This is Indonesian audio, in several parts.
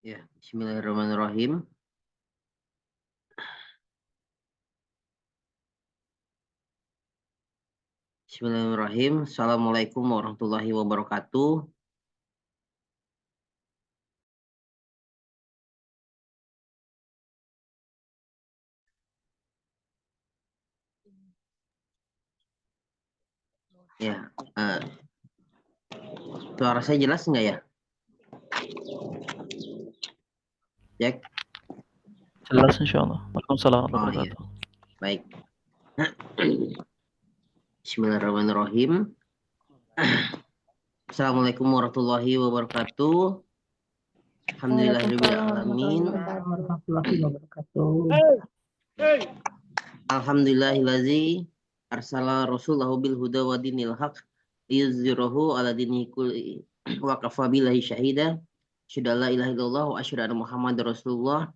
Ya, bismillahirrahmanirrahim. Bismillahirrahmanirrahim. Assalamualaikum warahmatullahi wabarakatuh. Ya, suara saya jelas nggak ya? Cek. Jelas insyaallah. Waalaikumsalam Oh warahmatullahi iya, wabarakatuh. baik. Bismillahirrahmanirrahim. Assalamualaikum warahmatullahi wabarakatuh. Alhamdulillahirrahmanirrahim. warahmatullahi wabarakatuh. Alhamdulillahillazi arsala rasulahu bil huda wa dinil haq liyuzhirahu ala dini kulli wa kafa billahi syahida. Asyhadu an la ilaha illallah wa asyhadu anna Muhammadar Rasulullah.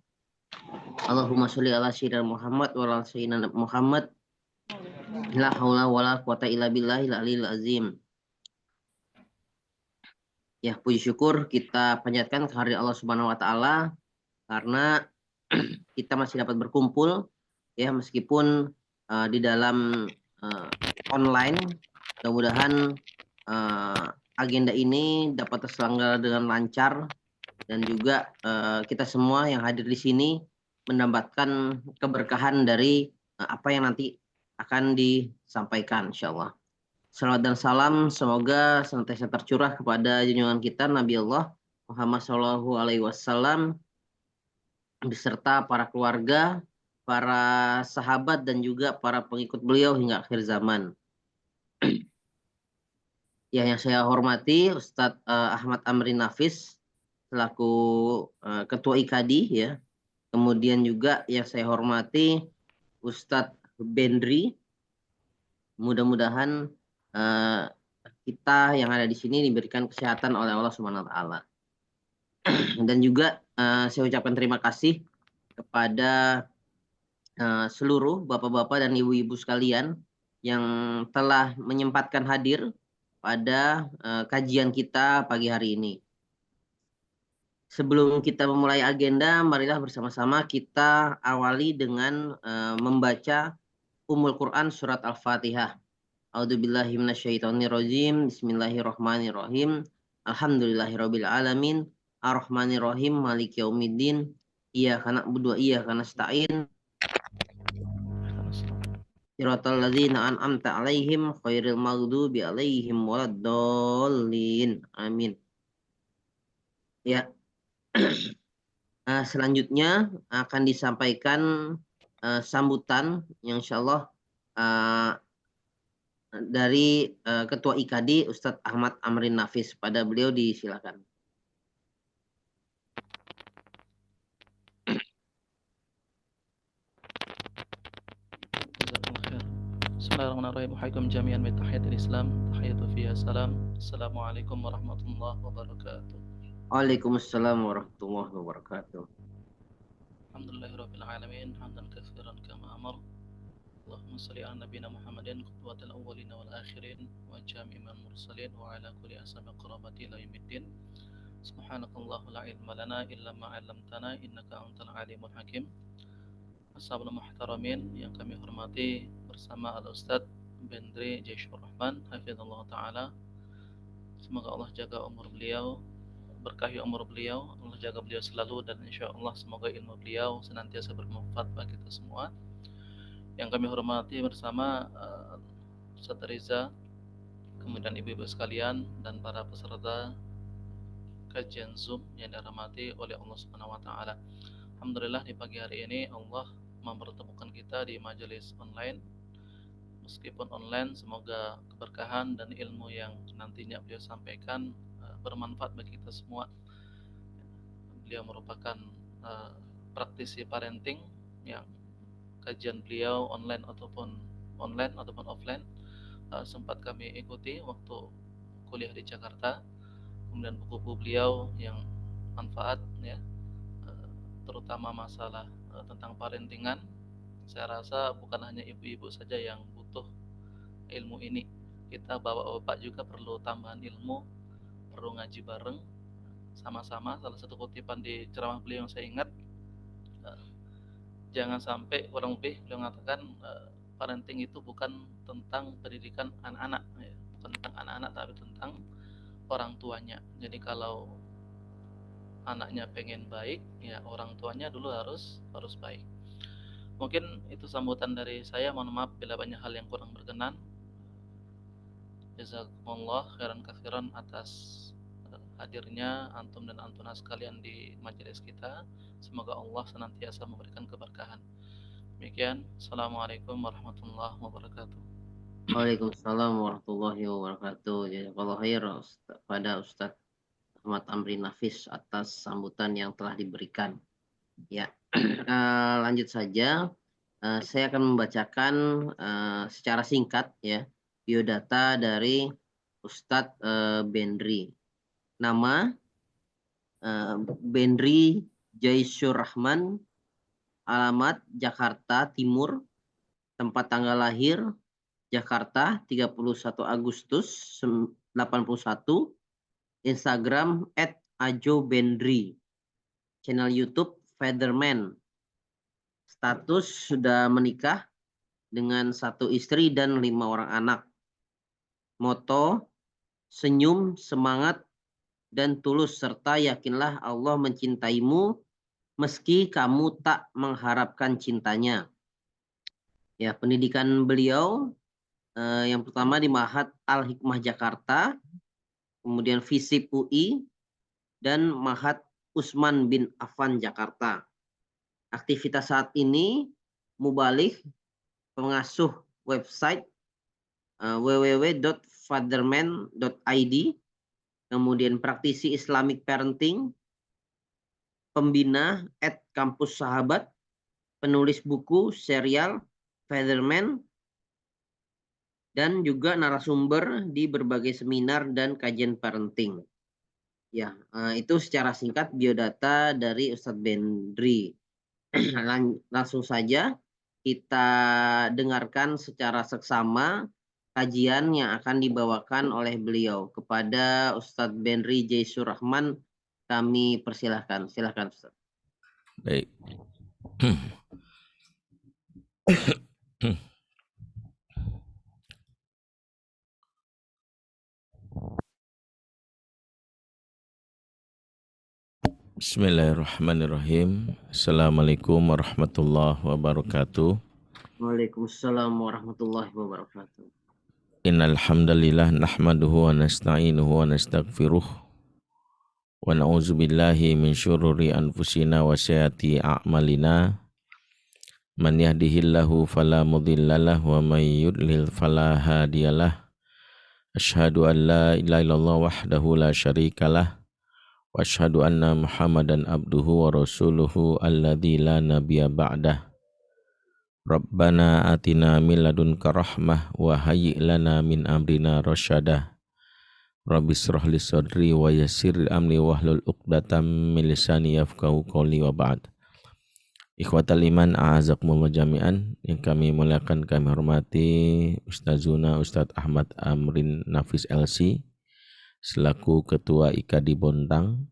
Allahumma sholli ala sayyidina Muhammad wa ala sayyidina Muhammad. La haula wala quwata illa billahil aliyil azim. Ya, puji syukur kita panjatkan kehadirat Allah Subhanahu wa taala karena kita masih dapat berkumpul ya meskipun di dalam online. Mudah-mudahan agenda ini dapat terselenggara dengan lancar dan juga kita semua yang hadir di sini mendapatkan keberkahan dari apa yang nanti akan disampaikan insyaallah. Salawat dan salam semoga senantiasa tercurah kepada junjungan kita Nabi Allah Muhammad SAW beserta para keluarga, para sahabat dan juga para pengikut beliau hingga akhir zaman. Ya, yang saya hormati Ustadz Ahmad Amri Nafis selaku Ketua IKADI ya. Kemudian juga yang saya hormati Ustadz Bendri. Mudah-mudahan kita yang ada di sini diberikan kesehatan oleh Allah Subhanahu wa taala. Dan juga saya ucapkan terima kasih kepada seluruh bapak-bapak dan ibu-ibu sekalian yang telah menyempatkan hadir pada kajian kita pagi hari ini. Sebelum kita memulai agenda, marilah bersama-sama kita awali dengan membaca Ummul Quran surat Al-Fatihah. A'udzubillahi minasyaitonirrajim. Bismillahirrahmanirrahim. Alhamdulillahirabbil alamin. Arrahmanirrahim. Maliki yaumiddin. Iyyaka na'budu wa iyyaka nasta'in. Siratal ladzina an'amta 'alaihim ghairil maghdubi 'alaihim waladdallin. Amin. Ya. Selanjutnya akan disampaikan sambutan yang insyaallah dari Ketua IKADI Ustadz Ahmad Amrin Nafis. Pada beliau disilakan. Bismillahirrahmanirrahim. Wahaikum jami'an min tahiyatil Islam. Tahiyatu fiha salam. Assalamualaikum warahmatullahi wabarakatuh. Waalaikumsalam warahmatullahi wabarakatuh. Alhamdulillahirabbil alamin. Hamdan katsiran kama amar. Allahumma shalli ala nabiyyina Muhammadin qudwatil awwalin wal akhirin wa jami'il mursalin wa ala kulli ashabi qarabati ila yaumiddin. Subhanakallahu la ilma lana illa ma 'allamtana innaka antal alimul hakim. Ashabul muhtaramin yang kami hormati bersama Al-Ustadz Bendri Jaisyur Rahman hafizallahu taala. Semoga Allah jaga umur beliau, berkahi umur beliau, Allah jaga beliau selalu dan insyaallah semoga ilmu beliau senantiasa bermanfaat bagi kita semua. Yang kami hormati bersama Ustadz Riza, kemudian ibu-ibu sekalian dan para peserta kajian Zoom yang dirahmati oleh Allah Subhanahu wa taala. Alhamdulillah di pagi hari ini Allah mempertemukan kita di majelis online. Meskipun online, semoga keberkahan dan ilmu yang nantinya beliau sampaikan bermanfaat bagi kita semua. Beliau merupakan praktisi parenting yang kajian beliau online ataupun offline sempat kami ikuti waktu kuliah di Jakarta. Kemudian buku-buku beliau yang manfaat ya, terutama masalah tentang parentingan. Saya rasa bukan hanya ibu-ibu saja yang butuh ilmu ini. Kita bapak-bapak juga perlu tambahan ilmu, perlu ngaji bareng sama-sama. Salah satu kutipan di ceramah beliau yang saya ingat, jangan sampai, kurang lebih beliau mengatakan, parenting itu bukan tentang pendidikan anak-anak, ya. Bukan tentang anak-anak tapi tentang orang tuanya. Jadi kalau anaknya pengen baik, ya orang tuanya dulu harus baik. Mungkin itu sambutan dari saya. Mohon maaf bila banyak hal yang kurang berkenan. Jazakumullah khairan katsiran atas hadirnya antum dan antuna sekalian di majelis kita. Semoga Allah senantiasa memberikan keberkahan. Demikian. Assalamualaikum warahmatullahi wabarakatuh. Waalaikumsalam warahmatullahi wabarakatuh. Jazakallahu khair pada Ustadz Ahmad Amri Nafis atas sambutan yang telah diberikan. Ya, lanjut saja. Saya akan membacakan secara singkat ya biodata dari Ustadz Bendri. Nama Bendri Jaisur Rahman, alamat Jakarta Timur, tempat tanggal lahir Jakarta 31 Agustus 81, Instagram @ajobendri, channel YouTube Featherman, status sudah menikah dengan 1 istri dan 5 orang anak, moto senyum, semangat, dan tulus, serta yakinlah Allah mencintaimu meski kamu tak mengharapkan cintanya. Ya, pendidikan beliau yang pertama di Ma'had Al-Hikmah Jakarta, kemudian FISIP UI, dan Ma'had Utsman bin Affan Jakarta. Aktivitas saat ini mubalik, pengasuh website www.fatherman.id, kemudian praktisi Islamic Parenting, pembina @kampus sahabat, penulis buku serial Fatherman, dan juga narasumber di berbagai seminar dan kajian parenting. Ya, itu secara singkat biodata dari Ustadz Bendri. Langsung saja kita dengarkan secara seksama kajian yang akan dibawakan oleh beliau. Kepada Ustadz Bendri Jaisur Rahman, kami persilahkan. Silakan Ustadz. Baik. Bismillahirrahmanirrahim. Assalamualaikum warahmatullahi wabarakatuh. Waalaikumsalam warahmatullahi wabarakatuh. Innal hamdalillah nahmaduhu wa nasta'inuhu wa nastaghfiruh wa na'udzu billahi min syururi anfusina wa sayyiati a'malina. Man yahdihillahu fala mudhillalah wa may yudlil fala hadiyalah. Asyhadu an la ilaha illallah wahdahu la syarikalah wa asyhadu anna Muhammadan abduhu wa rasuluhu alladzi la nabiyya ba'dah. Rabbana atina min ladunka rahmah wa hayyi' lana min amrina rasyada. Rabbi shrah li sadri wa yassir li amri wahlul 'uqdatam min lisani yafqahu qawli wa ba'd. Ikhwatal iman a'azakumullah jami'an, yang kami muliakan, kami hormati Ustazuna Ustadz Ahmad Amrin Nafis LC selaku Ketua IKADI Bontang.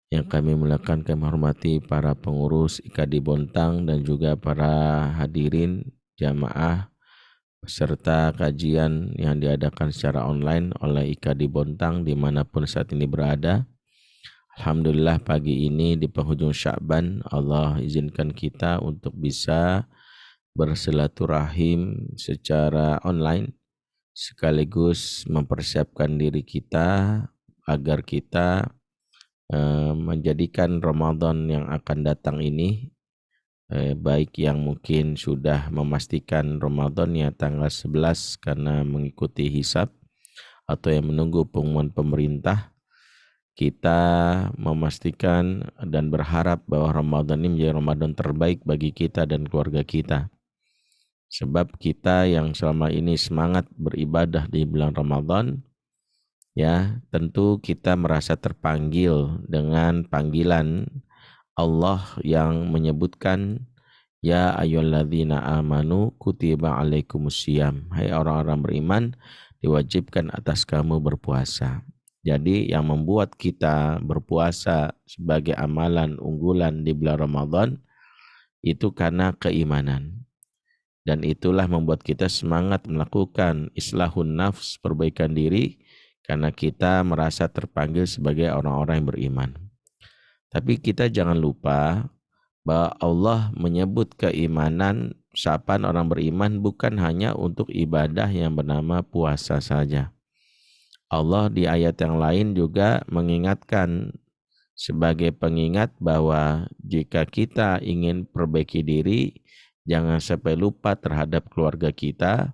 Yang kami muliakan, kami hormati para pengurus IKADI Bontang dan juga para hadirin jamaah peserta kajian yang diadakan secara online oleh IKADI Bontang dimanapun saat ini berada. Alhamdulillah pagi ini di penghujung Sya'ban Allah izinkan kita untuk bisa bersilaturahim secara online sekaligus mempersiapkan diri kita agar kita menjadikan Ramadan yang akan datang ini, baik yang mungkin sudah memastikan Ramadannya tanggal 11 karena mengikuti hisab, atau yang menunggu pengumuman pemerintah, kita memastikan dan berharap bahwa Ramadan ini menjadi Ramadan terbaik bagi kita dan keluarga kita. Sebab kita yang selama ini semangat beribadah di bulan Ramadan, ya tentu kita merasa terpanggil dengan panggilan Allah yang menyebutkan ya ayyuhalladzina amanu kutiba alaikumusiyam, hai orang-orang beriman diwajibkan atas kamu berpuasa. Jadi yang membuat kita berpuasa sebagai amalan unggulan di bulan Ramadan itu karena keimanan. Dan itulah membuat kita semangat melakukan islahun nafs, perbaikan diri, karena kita merasa terpanggil sebagai orang-orang yang beriman. Tapi kita jangan lupa bahwa Allah menyebut keimanan, sapaan orang beriman bukan hanya untuk ibadah yang bernama puasa saja. Allah di ayat yang lain juga mengingatkan sebagai pengingat bahwa jika kita ingin perbaiki diri, jangan sampai lupa terhadap keluarga kita.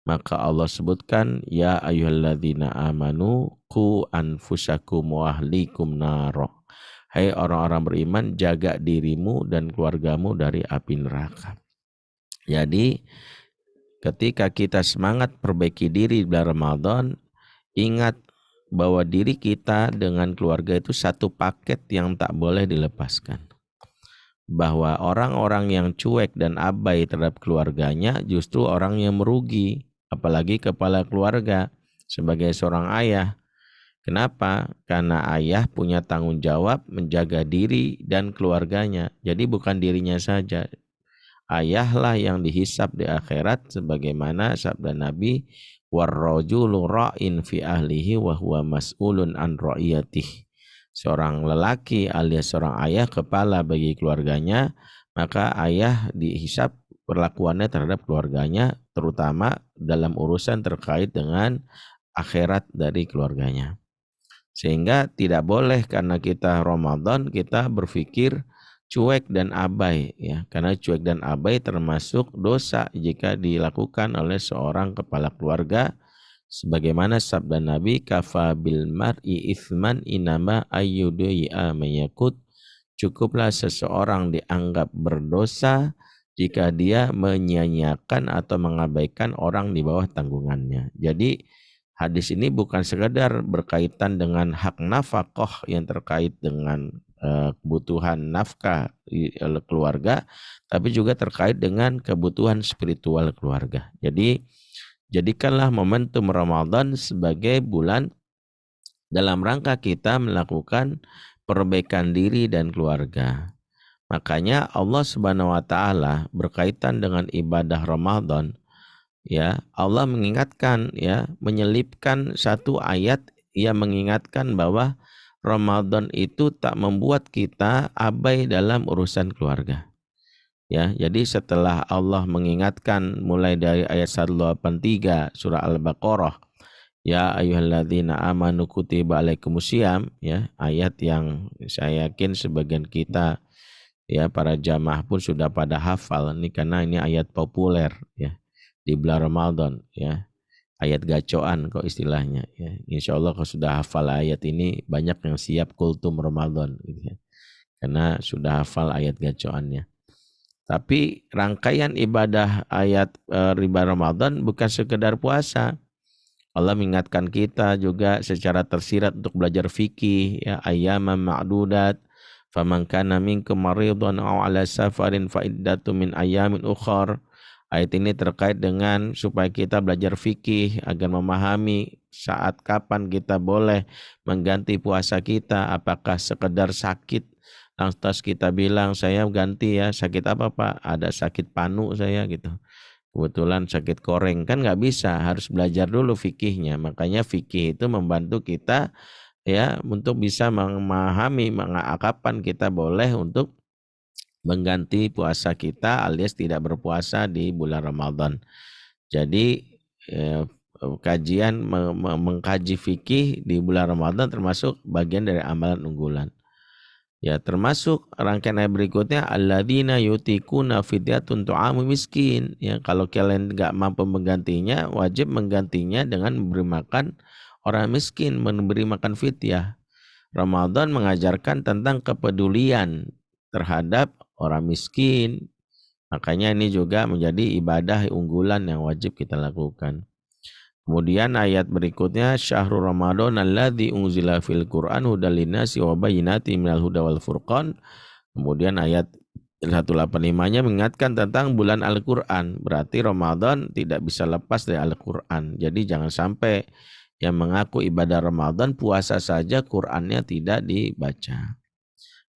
Maka Allah sebutkan, ya ayyuhalladzina amanu qu anfusakum wa ahlikum naro. Hai orang-orang beriman, jaga dirimu dan keluargamu dari api neraka. Jadi ketika kita semangat perbaiki diri di bulan Ramadan, ingat bahwa diri kita dengan keluarga itu satu paket yang tak boleh dilepaskan. Bahwa orang-orang yang cuek dan abai terhadap keluarganya justru orang yang merugi, apalagi kepala keluarga sebagai seorang ayah. Kenapa? Karena ayah punya tanggung jawab menjaga diri dan keluarganya. Jadi bukan dirinya saja. Ayahlah yang dihisab di akhirat sebagaimana sabda Nabi, warrajulu ra'in fi ahlihi wa huwa mas'ulun an ra'iyatihi. Seorang lelaki alias seorang ayah kepala bagi keluarganya, maka ayah dihisab perlakuannya terhadap keluarganya, terutama dalam urusan terkait dengan akhirat dari keluarganya. Sehingga tidak boleh karena kita Ramadan kita berpikir cuek dan abai, ya, karena cuek dan abai termasuk dosa jika dilakukan oleh seorang kepala keluarga. Sebagaimana sabda Nabi, kafa bil mar'i ithman inama ayyudu'a mayakut. Cukuplah seseorang dianggap berdosa jika dia menyia-nyiakan atau mengabaikan orang di bawah tanggungannya. Jadi hadis ini bukan sekedar berkaitan dengan hak nafkah yang terkait dengan kebutuhan nafkah keluarga, tapi juga terkait dengan kebutuhan spiritual keluarga. Jadi jadikanlah momentum Ramadan sebagai bulan dalam rangka kita melakukan perbaikan diri dan keluarga. Makanya Allah Subhanahu wa taala berkaitan dengan ibadah Ramadan, ya, Allah mengingatkan, ya, menyelipkan satu ayat yang mengingatkan bahwa Ramadan itu tak membuat kita abai dalam urusan keluarga. Ya, jadi setelah Allah mengingatkan mulai dari ayat 183 surah Al-Baqarah, ya ayyuhalladzina amanu kutiba alaikumusiyam, ya, ayat yang saya yakin sebagian kita, ya, para jamaah pun sudah pada hafal ini karena ini ayat populer, ya, di bulan Ramadan, ya. Ayat gacoan kok istilahnya, ya. Insya Allah kalau sudah hafal ayat ini banyak yang siap kultum Ramadan, gitu, ya. Karena sudah hafal ayat gacoannya. Tapi rangkaian ibadah ayat riba Ramadan bukan sekedar puasa. Allah mengingatkan kita juga secara tersirat untuk belajar fikih, ya, ayyaman ma'dudat, faman kana minkum maridun aw ala safarin fa iddatu min ayyamin ukhar. Ayat ini terkait dengan supaya kita belajar fikih agar memahami saat kapan kita boleh mengganti puasa kita, apakah sekedar sakit lantas kita bilang saya ganti, ya, sakit apa Pak? Ada sakit panu saya gitu. Kebetulan sakit koreng, kan nggak bisa, harus belajar dulu fikihnya. Makanya fikih itu membantu kita, ya, untuk bisa memahami kapan kita boleh untuk mengganti puasa kita alias tidak berpuasa di bulan Ramadan. Jadi kajian mengkaji fikih di bulan Ramadan termasuk bagian dari amalan unggulan. Ya, termasuk rangkaian ayat berikutnya, alladzina yutikuna fidyatun tu'amu miskin. Ya, kalau kalian enggak mampu menggantinya, wajib menggantinya dengan memberi makan orang miskin, memberi makan fidyah. Ramadan mengajarkan tentang kepedulian terhadap orang miskin. Makanya ini juga menjadi ibadah unggulan yang wajib kita lakukan. Kemudian ayat berikutnya, syahrul Ramadan alladzi unzila fil Qur'an hudal linnasi wa bayyinatin minal huda wal furqan. Kemudian ayat 185-nya mengingatkan tentang bulan Al-Qur'an. Berarti Ramadan tidak bisa lepas dari Al-Qur'an. Jadi jangan sampai yang mengaku ibadah Ramadan puasa saja Qur'annya tidak dibaca.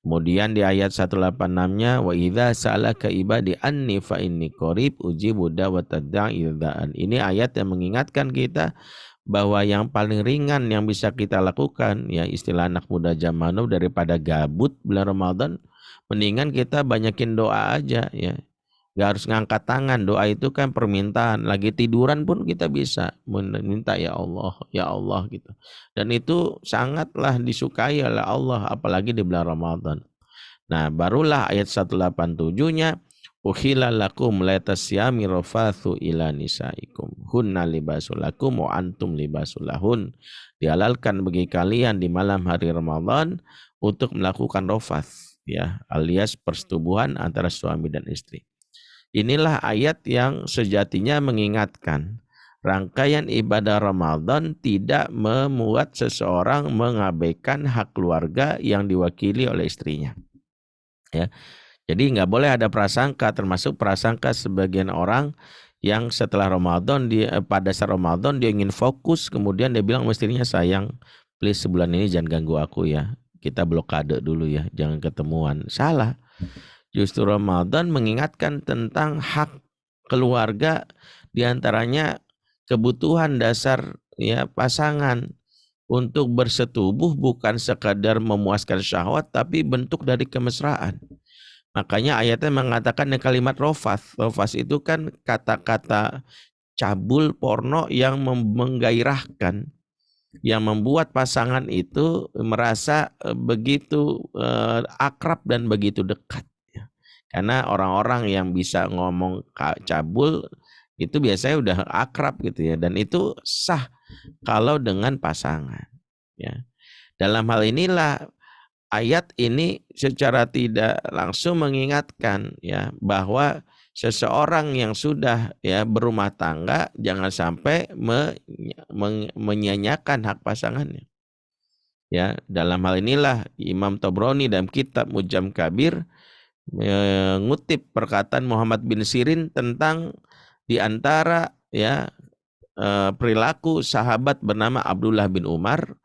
Kemudian di ayat 186-nya wa idza sa'alaka ibadi anni fa inni qarib ujibu da'watad da'i idza da'an. Ini ayat yang mengingatkan kita bahwa yang paling ringan yang bisa kita lakukan, ya istilah anak muda zaman now, daripada gabut bulan Ramadan, mendingan kita banyakin doa aja ya. Gak harus ngangkat tangan, doa itu kan permintaan. Lagi tiduran pun kita bisa meminta ya Allah gitu. Dan itu sangatlah disukai oleh Allah, apalagi di bulan Ramadan. Nah, barulah ayat 187-nya uhilla lakum latasyami rafathu ila nisaikum hunna libasul lakum wa antum libasul lahun. Dihalalkan bagi kalian di malam hari Ramadan untuk melakukan rafath, ya, alias persetubuhan antara suami dan istri. Inilah ayat yang sejatinya mengingatkan rangkaian ibadah Ramadan tidak memuat seseorang mengabaikan hak keluarga yang diwakili oleh istrinya. Ya, jadi nggak boleh ada prasangka, termasuk prasangka sebagian orang yang setelah Ramadan pada saat Ramadan dia ingin fokus, kemudian dia bilang istrinya, sayang, please sebulan ini jangan ganggu aku ya, kita blokade dulu ya, jangan ketemuan. Salah. Justru Ramadan mengingatkan tentang hak keluarga, diantaranya kebutuhan dasar ya pasangan untuk bersetubuh bukan sekadar memuaskan syahwat, tapi bentuk dari kemesraan. Makanya ayatnya mengatakan kalimat rofath. Rofath itu kan kata-kata cabul porno yang menggairahkan, yang membuat pasangan itu merasa begitu akrab dan begitu dekat. Karena orang-orang yang bisa ngomong cabul itu biasanya udah akrab gitu ya, dan itu sah kalau dengan pasangan ya. Dalam hal inilah ayat ini secara tidak langsung mengingatkan ya bahwa seseorang yang sudah ya berumah tangga jangan sampai menyanyiakan hak pasangannya. Ya, dalam hal inilah Imam Tabrani dalam kitab Mujam Kabir mengutip perkataan Muhammad bin Sirin tentang di antara ya perilaku sahabat bernama Abdullah bin Umar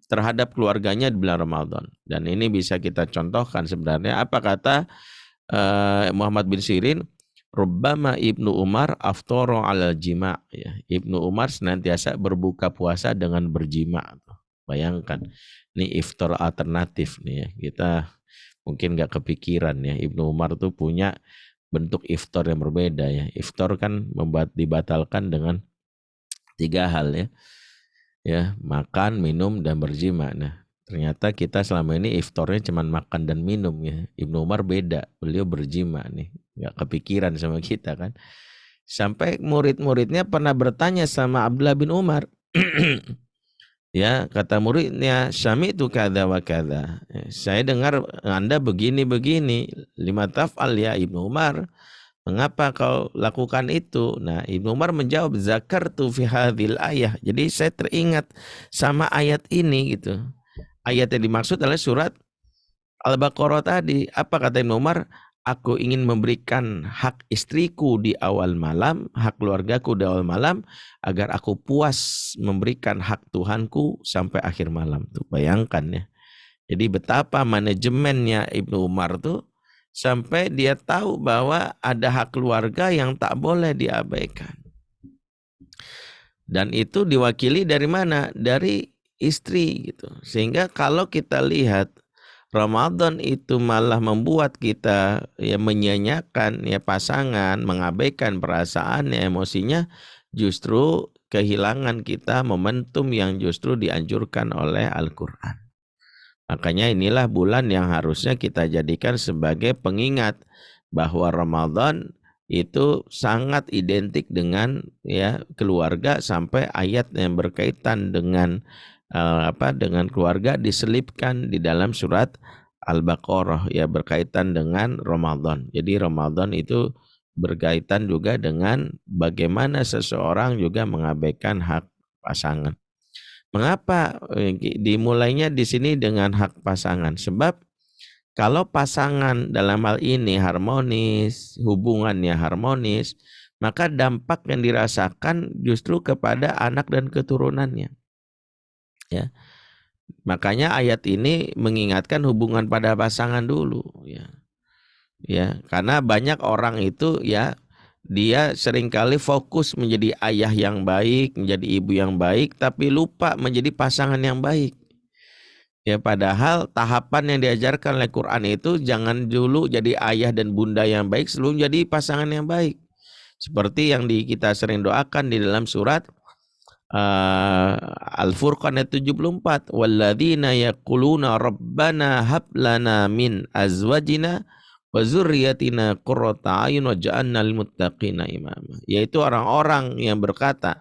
terhadap keluarganya di bulan Ramadan. Dan ini bisa kita contohkan sebenarnya. Apa kata Muhammad bin Sirin? Rubbama Ibnu Umar aftara 'alal jima', ya. Ibnu Umar senantiasa berbuka puasa dengan berjima. Bayangkan, ini iftar alternatif nih ya. Kita mungkin nggak kepikiran ya, Ibnu Umar tuh punya bentuk iftar yang berbeda ya. Iftar kan dibatalkan dengan 3 hal ya. Ya, makan, minum, dan berjima. Nah, ternyata kita selama ini iftarnya cuma makan dan minum ya. Ibnu Umar beda, beliau berjima nih. Nggak kepikiran sama kita kan. Sampai murid-muridnya pernah bertanya sama Abdullah bin Umar. Ya, kata muridnya, Syami itu kada wa kada. Saya dengar Anda begini-begini. Lima taf'al ya Ibnu Umar. Mengapa kau lakukan itu? Nah, Ibnu Umar menjawab, zakartu fi hadhil ayah. Jadi saya teringat sama ayat ini gitu. Ayat yang dimaksud adalah surat Al-Baqarah tadi. Apa kata Ibnu Umar? Aku ingin memberikan hak istriku di awal malam, hak keluargaku di awal malam, agar aku puas memberikan hak Tuhanku sampai akhir malam. Tuh, bayangkan ya. Jadi betapa manajemennya Ibnu Umar tuh sampai dia tahu bahwa ada hak keluarga yang tak boleh diabaikan. Dan itu diwakili dari mana? Dari istri gitu. Sehingga kalau kita lihat Ramadan itu malah membuat kita ya menyanyiakan ya pasangan, mengabaikan perasaan ya emosinya, justru kehilangan kita momentum yang justru dianjurkan oleh Al-Quran. Makanya inilah bulan yang harusnya kita jadikan sebagai pengingat bahwa Ramadan itu sangat identik dengan ya keluarga, sampai ayat yang berkaitan dengan dengan keluarga diselipkan di dalam surat Al-Baqarah ya, berkaitan dengan Ramadan. Jadi Ramadan itu berkaitan juga dengan bagaimana seseorang juga mengabaikan hak pasangan. Mengapa dimulainya di sini dengan hak pasangan? Sebab kalau pasangan dalam hal ini harmonis, hubungannya harmonis, maka dampak yang dirasakan justru kepada anak dan keturunannya. Ya. Makanya ayat ini mengingatkan hubungan pada pasangan dulu, ya. Ya, karena banyak orang itu ya dia seringkali fokus menjadi ayah yang baik, menjadi ibu yang baik, tapi lupa menjadi pasangan yang baik. Ya, padahal tahapan yang diajarkan oleh Quran itu jangan dulu jadi ayah dan bunda yang baik sebelum jadi pasangan yang baik. Seperti yang kita sering doakan di dalam surat Al-Furqan ayat 74, walladzina yaquluna rabbana hab lana min azwajina wa dzurriyyatina qurrata a'yun waj'alna lil muttaqina imama. Yaitu orang-orang yang berkata,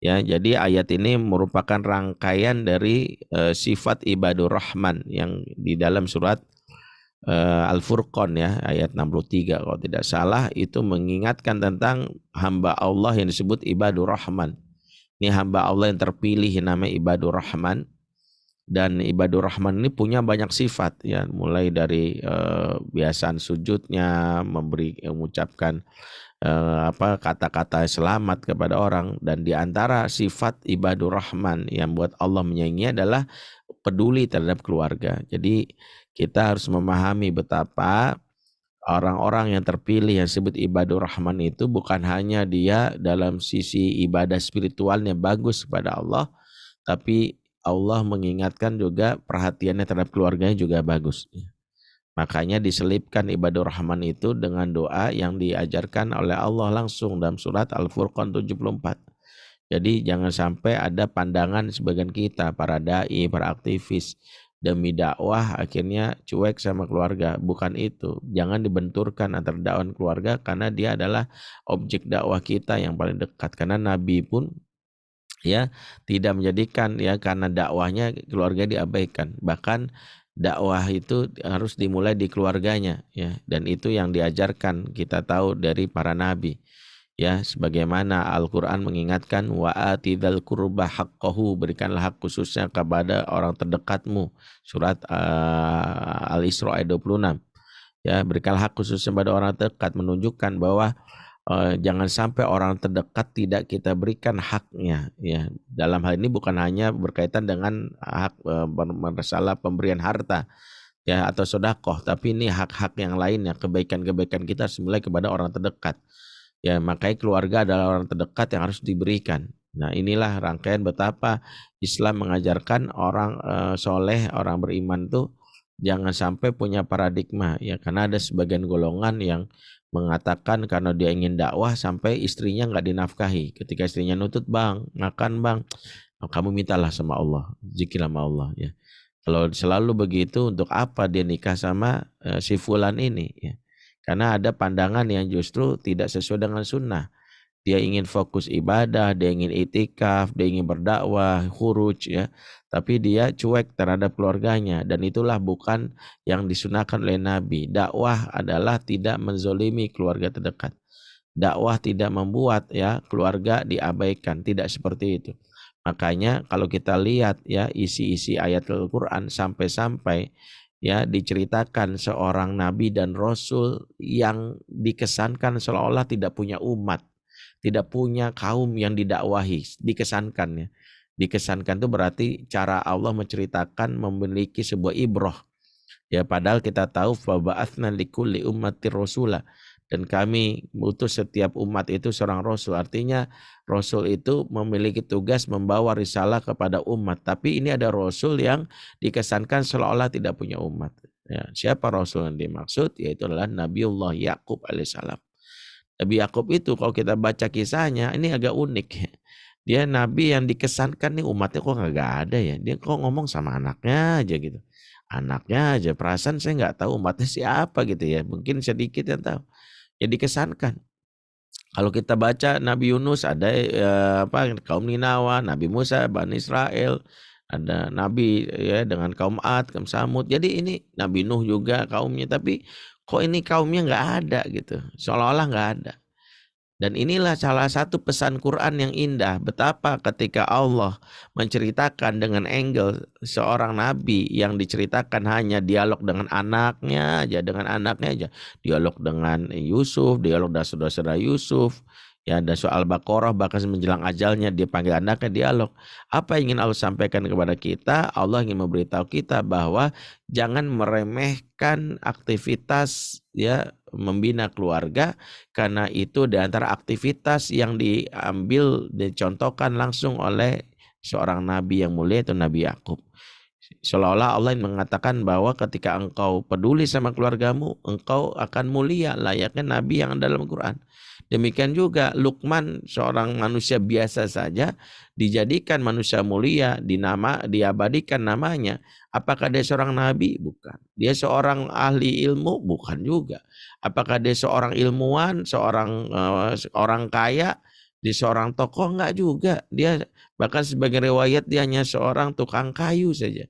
ya, jadi ayat ini merupakan rangkaian dari sifat ibadur rahman yang di dalam surat Al-Furqan ya ayat 63 kalau tidak salah, itu mengingatkan tentang hamba Allah yang disebut ibadur rahman. Ini hamba Allah yang terpilih namanya ibadur rahman, dan ibadur rahman ini punya banyak sifat ya, mulai dari biasaan sujudnya, mengucapkan kata-kata selamat kepada orang, dan di antara sifat ibadur rahman yang buat Allah menyayangi adalah peduli terhadap keluarga. Jadi kita harus memahami betapa orang-orang yang terpilih yang disebut ibadur rahman itu bukan hanya dia dalam sisi ibadah spiritualnya bagus kepada Allah, tapi Allah mengingatkan juga perhatiannya terhadap keluarganya juga bagus. Makanya diselipkan ibadur rahman itu dengan doa yang diajarkan oleh Allah langsung dalam surat Al-Furqan 74. Jadi jangan sampai ada pandangan sebagian kita, para dai, para aktivis, demi dakwah akhirnya cuek sama keluarga. Bukan itu. Jangan dibenturkan antara dakwah dan keluarga, karena dia adalah objek dakwah kita yang paling dekat. Karena Nabi pun ya tidak menjadikan ya karena dakwahnya keluarga diabaikan. Bahkan dakwah itu harus dimulai di keluarganya ya, dan itu yang diajarkan kita tahu dari para nabi. Ya, sebagaimana Al-Quran mengingatkan wa atidzal qurba haqqahu, berikanlah hak khususnya kepada orang terdekatmu. Surat Al-Isra ayat 26. Ya, berikanlah hak khususnya pada orang terdekat, menunjukkan bahwa jangan sampai orang terdekat tidak kita berikan haknya. Ya, dalam hal ini bukan hanya berkaitan dengan hak masalah pemberian harta ya atau sedekah, tapi ini hak-hak yang lainnya, kebaikan-kebaikan kita semula kepada orang terdekat. Ya, makanya keluarga adalah orang terdekat yang harus diberikan. Nah, inilah rangkaian betapa Islam mengajarkan orang soleh, orang beriman tuh jangan sampai punya paradigma ya, karena ada sebagian golongan yang mengatakan karena dia ingin dakwah sampai istrinya nggak dinafkahi. Ketika istrinya nutut, bang makan bang, kamu mintalah sama Allah, zikirlah sama Allah ya. Kalau selalu begitu, untuk apa dia nikah sama si fulan ini ya? Karena ada pandangan yang justru tidak sesuai dengan sunnah. Dia ingin fokus ibadah, dia ingin itikaf, dia ingin berdakwah, khuruj ya. Tapi dia cuek terhadap keluarganya, dan itulah bukan yang disunahkan oleh Nabi. Dakwah adalah tidak menzolimi keluarga terdekat. Dakwah tidak membuat ya keluarga diabaikan, tidak seperti itu. Makanya kalau kita lihat ya isi-isi ayat Al-Quran sampai-sampai ya diceritakan seorang nabi dan rasul yang dikesankan seolah-olah tidak punya umat, tidak punya kaum yang didakwahi, dikesankan ya. Dikesankan itu berarti cara Allah menceritakan memiliki sebuah ibrah. Ya, padahal kita tahu fa ba'atsna likulli ummatir rasula, dan kami mengutus setiap umat itu seorang rasul. Artinya rasul itu memiliki tugas membawa risalah kepada umat. Tapi ini ada rasul yang dikesankan seolah-olah tidak punya umat. Ya, siapa rasul yang dimaksud? Yaitu adalah Nabiullah Yakub alaihissalam. Nabi Yakub itu kalau kita baca kisahnya ini agak unik. Dia nabi yang dikesankan nih umatnya kok nggak ada ya. Dia kok ngomong sama anaknya aja gitu. Anaknya aja, perasaan saya nggak tahu umatnya siapa gitu ya. Mungkin sedikit yang tahu. Ya dikesankan. Kalau kita baca Nabi Yunus ada kaum Ninawa, Nabi Musa, Bani Israel, ada Nabi ya dengan kaum Ad, kaum Samud. Jadi ini Nabi Nuh juga kaumnya, tapi kok ini kaumnya nggak ada gitu, seolah-olah nggak ada. Dan inilah salah satu pesan Quran yang indah, betapa ketika Allah menceritakan dengan angle seorang nabi yang diceritakan hanya dialog dengan anaknya aja, dialog dengan Yusuf, dialog dengan saudara-saudara Yusuf, Ya, ada soal Baqarah, bahkan menjelang ajalnya dia panggil anaknya dialog. Apa yang ingin Allah sampaikan kepada kita? Allah ingin memberitahu kita bahwa jangan meremehkan aktivitas ya membina keluarga, karena itu di antara aktivitas yang dicontohkan langsung oleh seorang nabi yang mulia, itu Nabi Yakub. Seolah-olah Allah mengatakan bahwa ketika engkau peduli sama keluargamu, engkau akan mulia layaknya nabi yang dalam Quran. Demikian juga Luqman, seorang manusia biasa saja, dijadikan manusia mulia, diabadikan namanya. Apakah dia seorang nabi? Bukan. Dia seorang ahli ilmu? Bukan juga. Apakah dia seorang ilmuwan, orang kaya, dia seorang tokoh? Enggak juga. Dia bahkan sebagai riwayat dia hanya seorang tukang kayu saja.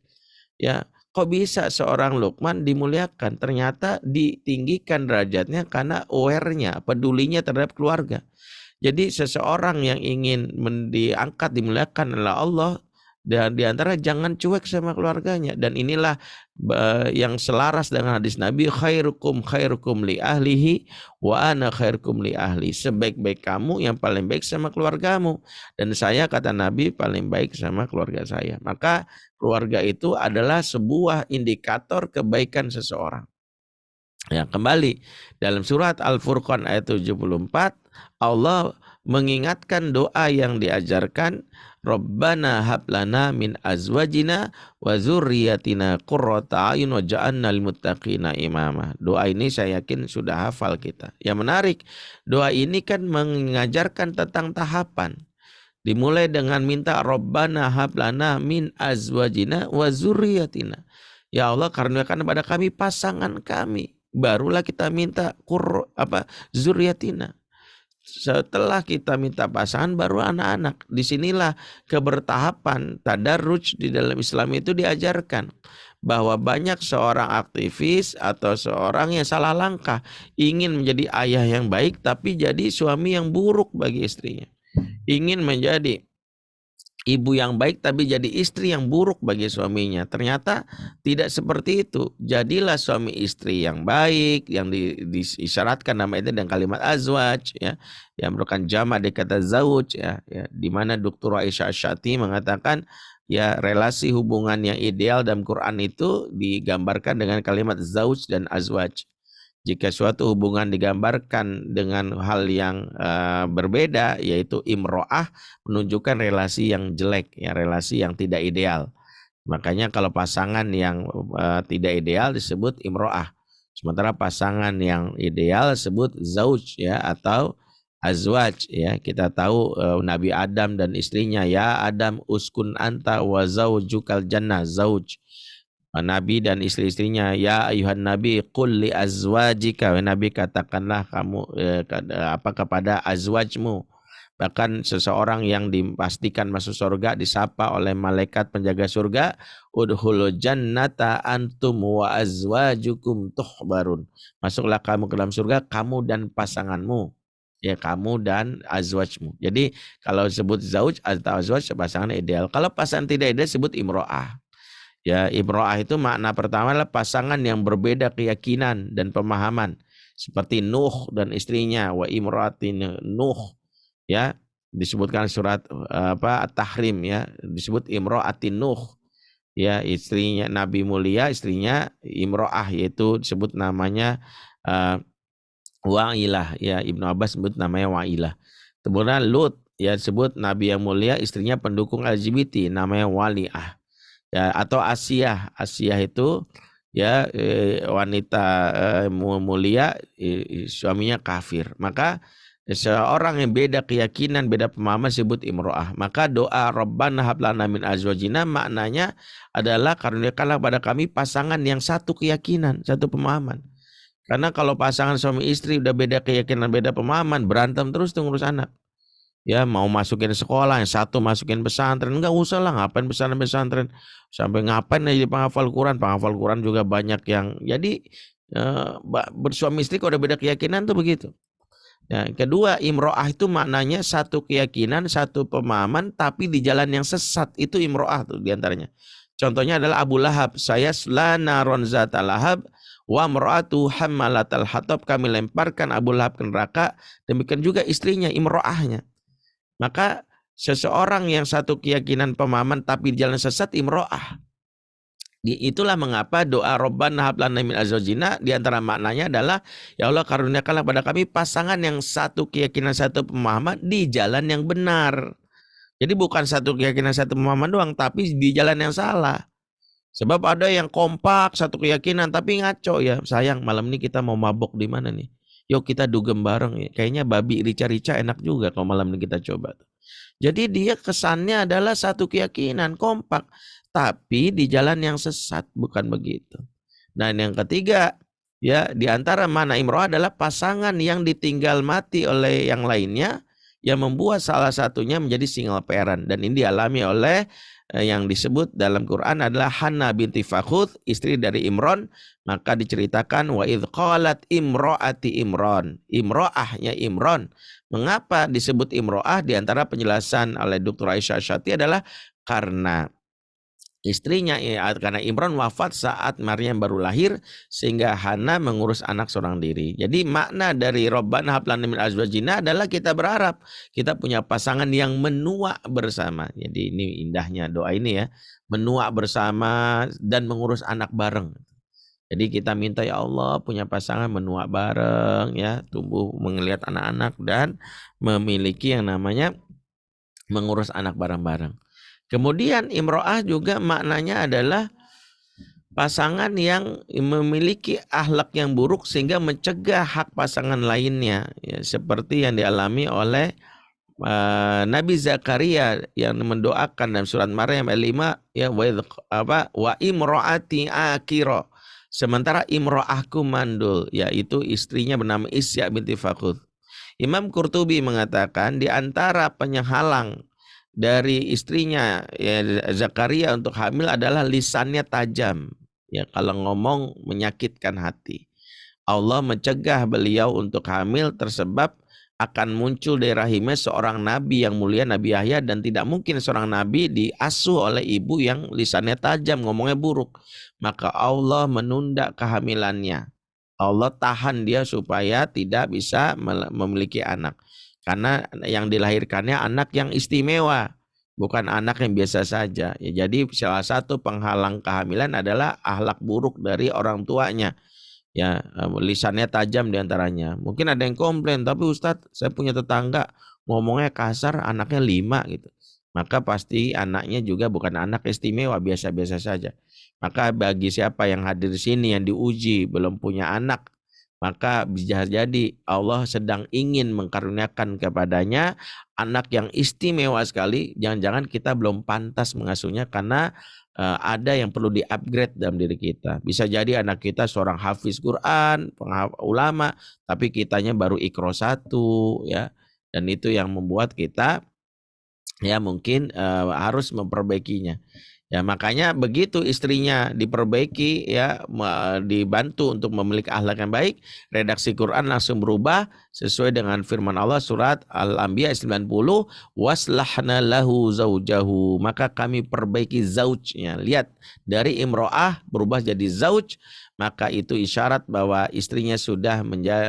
Ya, kok bisa seorang Luqman dimuliakan? Ternyata ditinggikan derajatnya karena aware-nya, pedulinya terhadap keluarga. Jadi seseorang yang ingin diangkat, dimuliakan oleh Allah, dan diantara jangan cuek sama keluarganya. Dan inilah yang selaras dengan hadis Nabi, khairukum li ahlihi wa ana khairukum li ahli. Sebaik-baik kamu yang paling baik sama keluargamu, dan saya, kata Nabi, paling baik sama keluarga saya. Maka keluarga itu adalah sebuah indikator kebaikan seseorang. Ya, kembali dalam surat Al-Furqan ayat 74, Allah mengingatkan doa yang diajarkan, Rabbana hablana min azwajina wa dzurriyyatina qurrata a'yun waj'alna lil muttaqina imama. Doa ini saya yakin sudah hafal kita. Yang menarik, doa ini kan mengajarkan tentang tahapan. Dimulai dengan minta Rabbana hablana min azwajina wa dzurriyyatina. Ya Allah, karuniakan kepada kami pasangan kami. Barulah kita minta zuriyatina. Setelah kita minta pasangan, baru anak-anak. Disinilah kebertahapan tadarruj di dalam Islam itu diajarkan. Bahwa banyak seorang aktivis atau seorang yang salah langkah, ingin menjadi ayah yang baik tapi jadi suami yang buruk bagi istrinya. Ingin menjadi ibu yang baik tapi jadi istri yang buruk bagi suaminya. Ternyata tidak seperti itu. Jadilah suami istri yang baik, yang disyaratkan nama itu dengan kalimat azwaj, ya, yang merupakan jamak dari kata zauj, ya, di mana Dr. Aisyah Asyati mengatakan, ya, relasi hubungan yang ideal dalam Quran itu digambarkan dengan kalimat zauj dan azwaj. Jika suatu hubungan digambarkan dengan hal yang berbeda, yaitu imro'ah, menunjukkan relasi yang jelek, ya, relasi yang tidak ideal. Makanya kalau pasangan yang tidak ideal disebut imro'ah. Sementara pasangan yang ideal disebut zauj, ya, atau azwaj, ya. Kita tahu Nabi Adam dan istrinya, ya Adam uskun anta wa zaujukal jannah, zauj. Nabi dan istri-istrinya, ya ayuhan nabi qul li azwajika, Nabi katakanlah kamu kepada azwajmu. Bahkan seseorang yang dipastikan masuk surga disapa oleh malaikat penjaga surga, udkhulul jannata antum wa azwajukum tuhbarun. Masuklah kamu ke dalam surga, kamu dan pasanganmu. Ya, kamu dan azwajmu. Jadi kalau disebut zauj atau azwaj, pasangan ideal. Kalau pasangan tidak ideal disebut imro'ah. Ya, imro'ah itu makna pertama adalah pasangan yang berbeda keyakinan dan pemahaman, seperti Nuh dan istrinya, wa imro'atin Nuh, ya, disebutkan surat At-Tahrim, ya, disebut imro'atin Nuh, ya, istrinya Nabi mulia, istrinya imro'ah, yaitu disebut namanya Wa'ilah, ya, Ibnu Abbas sebut namanya Wa'ilah. Kemudian Lut, ya, disebut Nabi yang mulia, istrinya pendukung LGBT, namanya Wali'ah. Ya, atau Asiyah itu, ya, wanita mulia, suaminya kafir. Maka seorang yang beda keyakinan, beda pemahaman disebut imro'ah. Maka doa Rabbana hablana min azwajina maknanya adalah karuniakanlah pada kami pasangan yang satu keyakinan, satu pemahaman. Karena kalau pasangan suami istri udah beda keyakinan, beda pemahaman, berantem terus tuh ngurus anak. Ya, mau masukin sekolah, yang satu masukin pesantren, enggak usah lah, ngapain pesantren, sampai ngapain aja penghafal Quran juga banyak yang, jadi bersuami istri kalau udah beda keyakinan tuh begitu. Ya, kedua, imro'ah itu maknanya satu keyakinan, satu pemahaman, tapi di jalan yang sesat, itu imro'ah tuh diantaranya. Contohnya adalah Abu Lahab, saya naron zata lahab wa mar'atu hammalatal hatab, kami lemparkan Abu Lahab ke neraka, demikian juga istrinya imro'ahnya. Maka seseorang yang satu keyakinan pemahaman tapi di jalan sesat, imro'ah. Itulah mengapa doa Rabbana hab lana min azwajina di antara maknanya adalah ya Allah karuniakanlah pada kami pasangan yang satu keyakinan satu pemahaman di jalan yang benar. Jadi bukan satu keyakinan satu pemahaman doang, tapi di jalan yang salah. Sebab ada yang kompak satu keyakinan tapi ngaco ya. Sayang malam ini kita mau mabok di mana nih? Yuk kita dugem bareng ya. Kayaknya babi rica-rica enak juga kalau malam ini kita coba. Jadi dia kesannya adalah satu keyakinan kompak, tapi di jalan yang sesat, bukan begitu. Dan yang ketiga, ya di antara mana imro'ah adalah pasangan yang ditinggal mati oleh yang lainnya, yang membuat salah satunya menjadi single parent. Dan ini dialami oleh yang disebut dalam Quran adalah Hannah binti Fakhuth, istri dari Imron. Maka diceritakan wa idh qalat imro'ati Imron, imro'ahnya Imron. Mengapa disebut imro'ah? Di antara penjelasan oleh Dr. Aisyah Syati adalah karena istrinya, karena Imron wafat saat Maryam baru lahir, sehingga Hana mengurus anak seorang diri. Jadi makna dari Rabbana hab lana min azwajina adalah kita berharap kita punya pasangan yang menua bersama. Jadi ini indahnya doa ini ya, menua bersama dan mengurus anak bareng. Jadi kita minta ya Allah punya pasangan menua bareng ya, tumbuh melihat anak-anak dan memiliki yang namanya mengurus anak bareng-bareng. Kemudian imro'ah juga maknanya adalah pasangan yang memiliki akhlak yang buruk sehingga mencegah hak pasangan lainnya ya, seperti yang dialami oleh Nabi Zakaria yang mendoakan dalam surat Maryam ayat 5 ya wa imro'ati akiro, sementara imro'ahku mandul, yaitu istrinya bernama Isya binti Fakhuth. Imam Qurtubi mengatakan di antara penghalang dari istrinya ya, Zakaria untuk hamil adalah lisannya tajam. Ya, kalau ngomong menyakitkan hati. Allah mencegah beliau untuk hamil tersebab akan muncul dari rahimnya seorang nabi yang mulia, Nabi Yahya, dan tidak mungkin seorang nabi diasuh oleh ibu yang lisannya tajam, ngomongnya buruk. Maka Allah menunda kehamilannya. Allah tahan dia supaya tidak bisa memiliki anak. Karena yang dilahirkannya anak yang istimewa, bukan anak yang biasa saja. Ya, jadi salah satu penghalang kehamilan adalah akhlak buruk dari orang tuanya. Ya, lisannya tajam diantaranya. Mungkin ada yang komplain, tapi Ustadz saya punya tetangga ngomongnya kasar, anaknya 5 gitu. Maka pasti anaknya juga bukan anak istimewa, biasa-biasa saja. Maka bagi siapa yang hadir di sini yang diuji belum punya anak, maka bisa jadi Allah sedang ingin mengkaruniakan kepadanya anak yang istimewa sekali. Jangan-jangan kita belum pantas mengasuhnya karena ada yang perlu di-upgrade dalam diri kita. Bisa jadi anak kita seorang hafiz Quran, ulama, tapi kitanya baru Iqra 1 ya. Dan itu yang membuat kita ya mungkin harus memperbaikinya. Ya makanya begitu istrinya diperbaiki ya, dibantu untuk memiliki akhlak yang baik, redaksi Quran langsung berubah sesuai dengan firman Allah surat Al-Anbiya 90, waslahna lahu zaujahu, maka kami perbaiki zaujnya. Lihat dari imro'ah berubah jadi zauj, maka itu isyarat bahwa istrinya sudah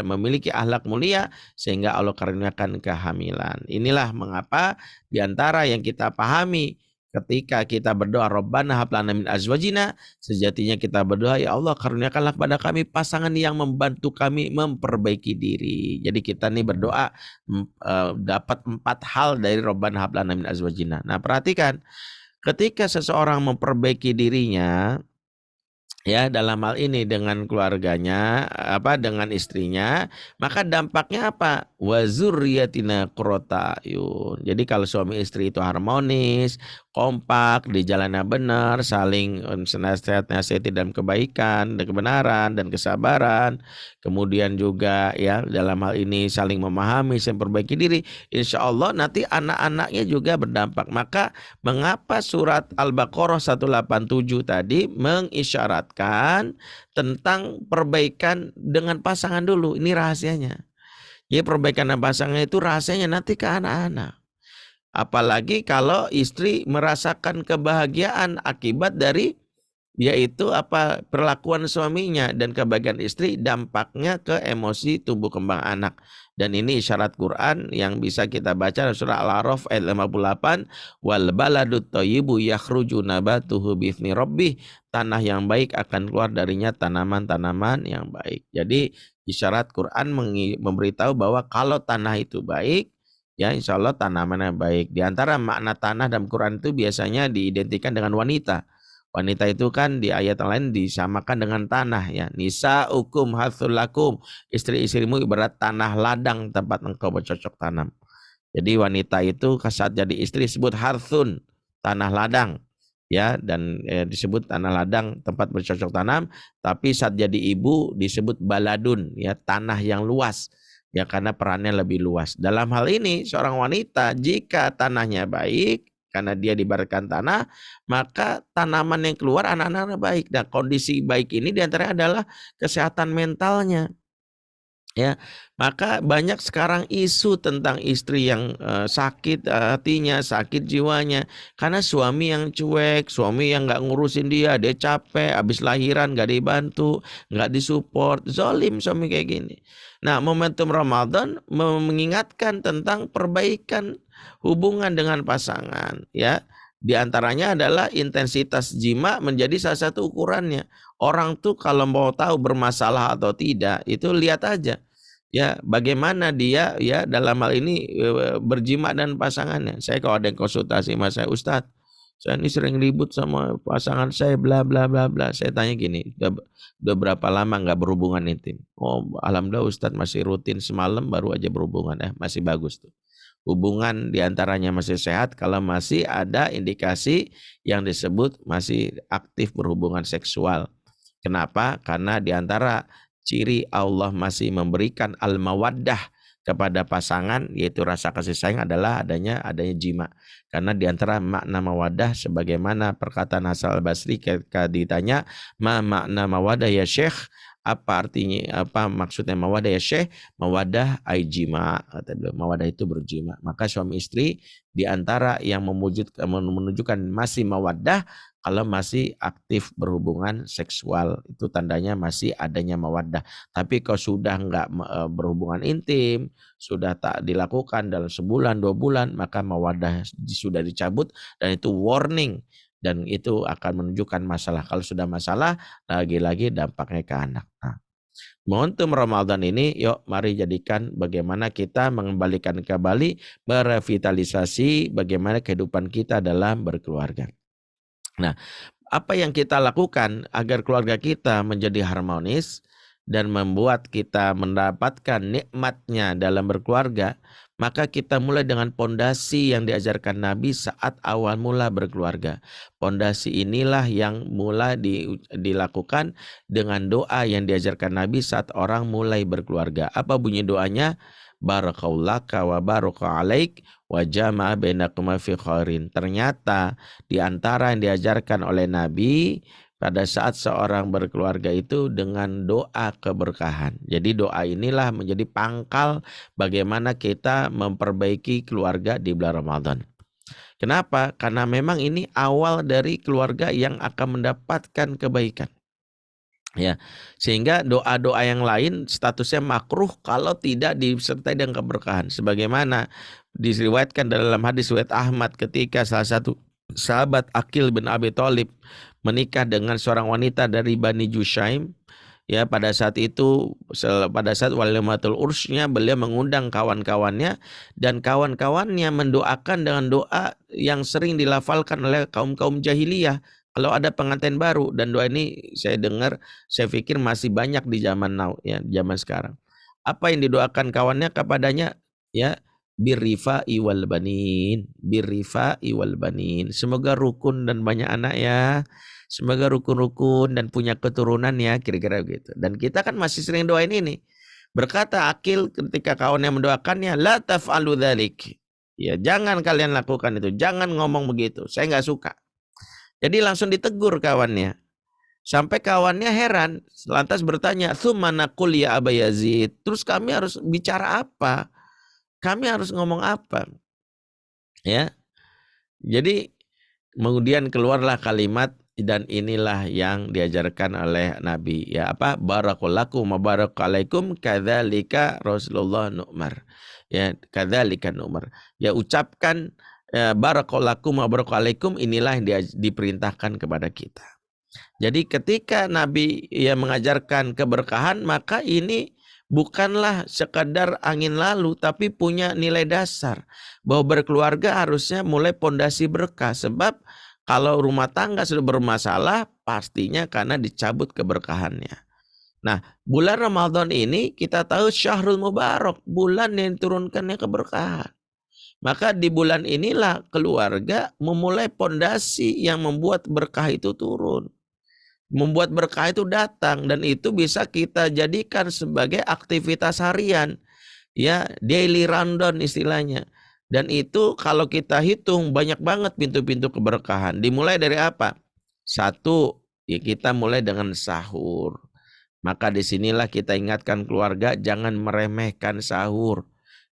memiliki akhlak mulia sehingga Allah karuniakan kehamilan. Inilah mengapa diantara yang kita pahami ketika kita berdoa Rabbana hab lana min azwajina, sejatinya kita berdoa ya Allah karuniakanlah kepada kami pasangan yang membantu kami memperbaiki diri. Jadi kita nih berdoa dapat 4 hal dari Rabbana hab lana min azwajina. Nah perhatikan, ketika seseorang memperbaiki dirinya ya dalam hal ini dengan keluarganya, dengan istrinya, maka dampaknya apa? Wa zurriyatina qurrata ayun. Jadi kalau suami istri itu harmonis, kompak, di jalannya benar, saling nasihat-nasihati dalam kebaikan dan kebenaran dan kesabaran, kemudian juga ya dalam hal ini saling memahami, saling perbaiki diri, insya Allah nanti anak-anaknya juga berdampak. Maka mengapa surat Al-Baqarah 187 tadi mengisyaratkan tentang perbaikan dengan pasangan dulu? Ini rahasianya. Jadi perbaikan dengan pasangan itu rahasianya nanti ke anak-anak. Apalagi kalau istri merasakan kebahagiaan akibat dari yaitu apa perlakuan suaminya, dan kebahagiaan istri dampaknya ke emosi tumbuh kembang anak. Dan ini isyarat Quran yang bisa kita baca surah Al-A'raf ayat 58, wal baladut thayyibu yakhruju nabatuhu bi'izni rabbih, tanah yang baik akan keluar darinya tanaman-tanaman yang baik. Jadi isyarat Quran memberitahu bahwa kalau tanah itu baik, ya insya Allah tanamannya baik. Di antara makna tanah dalam Quran itu biasanya diidentikan dengan wanita. Wanita itu kan di ayat lain disamakan dengan tanah, ya. Nisa'ukum harthul lakum, istri-istrimu ibarat tanah ladang tempat engkau bercocok tanam. Jadi wanita itu saat jadi istri disebut harthun, tanah ladang, ya, dan disebut tanah ladang tempat bercocok tanam. Tapi saat jadi ibu disebut baladun, ya, tanah yang luas, ya, karena perannya lebih luas. Dalam hal ini seorang wanita jika tanahnya baik, karena dia diibaratkan tanah, maka tanaman yang keluar anak-anaknya baik. Dan kondisi baik ini diantaranya adalah kesehatan mentalnya, ya. Maka banyak sekarang isu tentang istri yang sakit hatinya, sakit jiwanya, karena suami yang cuek, suami yang nggak ngurusin dia capek, habis lahiran nggak dibantu, nggak disupport, zolim suami kayak gini. Nah, momentum Ramadan mengingatkan tentang perbaikan hubungan dengan pasangan, ya. Di antaranya adalah intensitas jima menjadi salah satu ukurannya. Orang tuh kalau mau tahu bermasalah atau tidak, itu lihat aja, ya, bagaimana dia, ya, dalam hal ini berjima dan pasangannya. Saya kalau ada yang konsultasi sama saya, Ustadz, saya ini sering ribut sama pasangan saya, bla bla bla bla. Saya tanya gini, udah berapa lama nggak berhubungan intim? Oh, alhamdulillah Ustadz masih rutin, semalam baru aja berhubungan, masih bagus tuh. Hubungan diantaranya masih sehat kalau masih ada indikasi yang disebut masih aktif berhubungan seksual. Kenapa? Karena diantara ciri Allah masih memberikan al-mawaddah kepada pasangan, yaitu rasa kasih sayang, adalah adanya jima. Karena diantara makna mawaddah, sebagaimana perkataan Hasan al-Basri ketika ditanya, ma makna mawaddah ya Syekh, apa artinya, apa maksudnya mawadah ya Syekh? Mawadah ay jima, kata beliau, mawadah itu berjima. Maka suami istri diantara yang menunjukkan masih mawadah kalau masih aktif berhubungan seksual, itu tandanya masih adanya mawadah. Tapi kalau sudah enggak berhubungan intim, sudah tak dilakukan dalam sebulan 2 bulan, maka mawadah sudah dicabut, dan itu warning, dan itu akan menunjukkan masalah. Kalau sudah masalah, lagi-lagi dampaknya ke anak. Nah, momentum Ramadan ini, yuk mari jadikan bagaimana kita mengembalikan kembali, merevitalisasi bagaimana kehidupan kita dalam berkeluarga. Nah, apa yang kita lakukan agar keluarga kita menjadi harmonis dan membuat kita mendapatkan nikmatnya dalam berkeluarga, maka kita mulai dengan pondasi yang diajarkan Nabi saat awal mula berkeluarga. Pondasi inilah yang mulai dilakukan dengan doa yang diajarkan Nabi saat orang mulai berkeluarga. Apa bunyi doanya? Barakallaka wa baraka alaik wa jama'a bainakuma fi khairin. Ternyata di antara yang diajarkan oleh Nabi pada saat seorang berkeluarga itu dengan doa keberkahan. Jadi doa inilah menjadi pangkal bagaimana kita memperbaiki keluarga di bulan Ramadan. Kenapa? Karena memang ini awal dari keluarga yang akan mendapatkan kebaikan. Ya, sehingga doa-doa yang lain statusnya makruh kalau tidak disertai dengan keberkahan. Sebagaimana diriwayatkan dalam hadis riwayat Ahmad ketika salah satu sahabat Aqil bin Abi Thalib menikah dengan seorang wanita dari Bani Jushaim. Ya, pada saat itu, pada saat walimatul ursnya, beliau mengundang kawan-kawannya, dan kawan-kawannya mendoakan dengan doa yang sering dilafalkan oleh kaum-kaum jahiliyah kalau ada pengantin baru. Dan doa ini saya dengar, saya pikir masih banyak di zaman now, ya, zaman sekarang. Apa yang didoakan kawannya kepadanya? Ya, birrifa'i wal banin, birrifa'i wal banin. Semoga rukun dan banyak anak ya. Semoga rukun-rukun dan punya keturunan ya, kira-kira begitu. Dan kita kan masih sering doain ini. Berkata Aqil ketika kawannya mendoakannya, la taf'alu dzalik. Ya, jangan kalian lakukan itu, jangan ngomong begitu. Saya enggak suka. Jadi langsung ditegur kawannya. Sampai kawannya heran, lantas bertanya, "Tsumma naqul ya Aba Yazid." Terus kami harus bicara apa? Kami harus ngomong apa? Ya. Jadi kemudian keluarlah kalimat dan inilah yang diajarkan oleh Nabi. Ya apa? Barakallahu wa barakalaikum kadzalika Rasulullah nu'mar. Ya, kadzalika nu'mar. Ya ucapkan barakallahu wa barakalaikum, inilah yang diperintahkan kepada kita. Jadi ketika Nabi mengajarkan keberkahan, maka ini bukanlah sekadar angin lalu, tapi punya nilai dasar. Bahwa berkeluarga harusnya mulai pondasi berkah. Sebab kalau rumah tangga sudah bermasalah, pastinya karena dicabut keberkahannya. Nah, bulan Ramadan ini kita tahu Syahrul Mubarak, bulan yang turunkannya keberkahan. Maka di bulan inilah keluarga memulai pondasi yang membuat berkah itu turun. Membuat berkah itu datang, dan itu bisa kita jadikan sebagai aktivitas harian. Ya, daily rundown istilahnya. Dan itu kalau kita hitung banyak banget pintu-pintu keberkahan. Dimulai dari apa? Satu, ya kita mulai dengan sahur. Maka disinilah kita ingatkan keluarga jangan meremehkan sahur.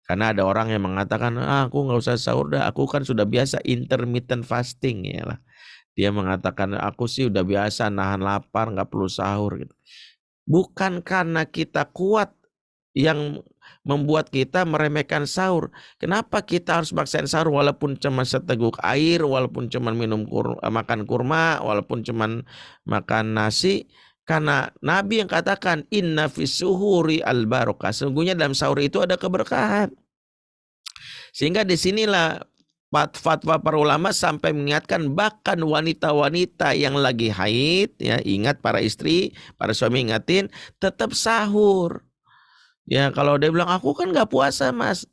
Karena ada orang yang mengatakan, aku nggak usah sahur dah, aku kan sudah biasa intermittent fasting ya lah. Dia mengatakan aku sih udah biasa nahan lapar, nggak perlu sahur gitu. Bukan karena kita kuat yang membuat kita meremehkan sahur. Kenapa kita harus maksain sahur walaupun cuma seteguk air, walaupun cuma makan kurma, walaupun cuma makan nasi? Karena Nabi yang katakan inna fis suhuri al barakah. Sesungguhnya dalam sahur itu ada keberkahan. Sehingga disinilah fatwa para ulama sampai mengingatkan bahkan wanita-wanita yang lagi haid, ya ingat para istri, para suami ingatin tetap sahur. Ya kalau dia bilang aku kan nggak puasa mas,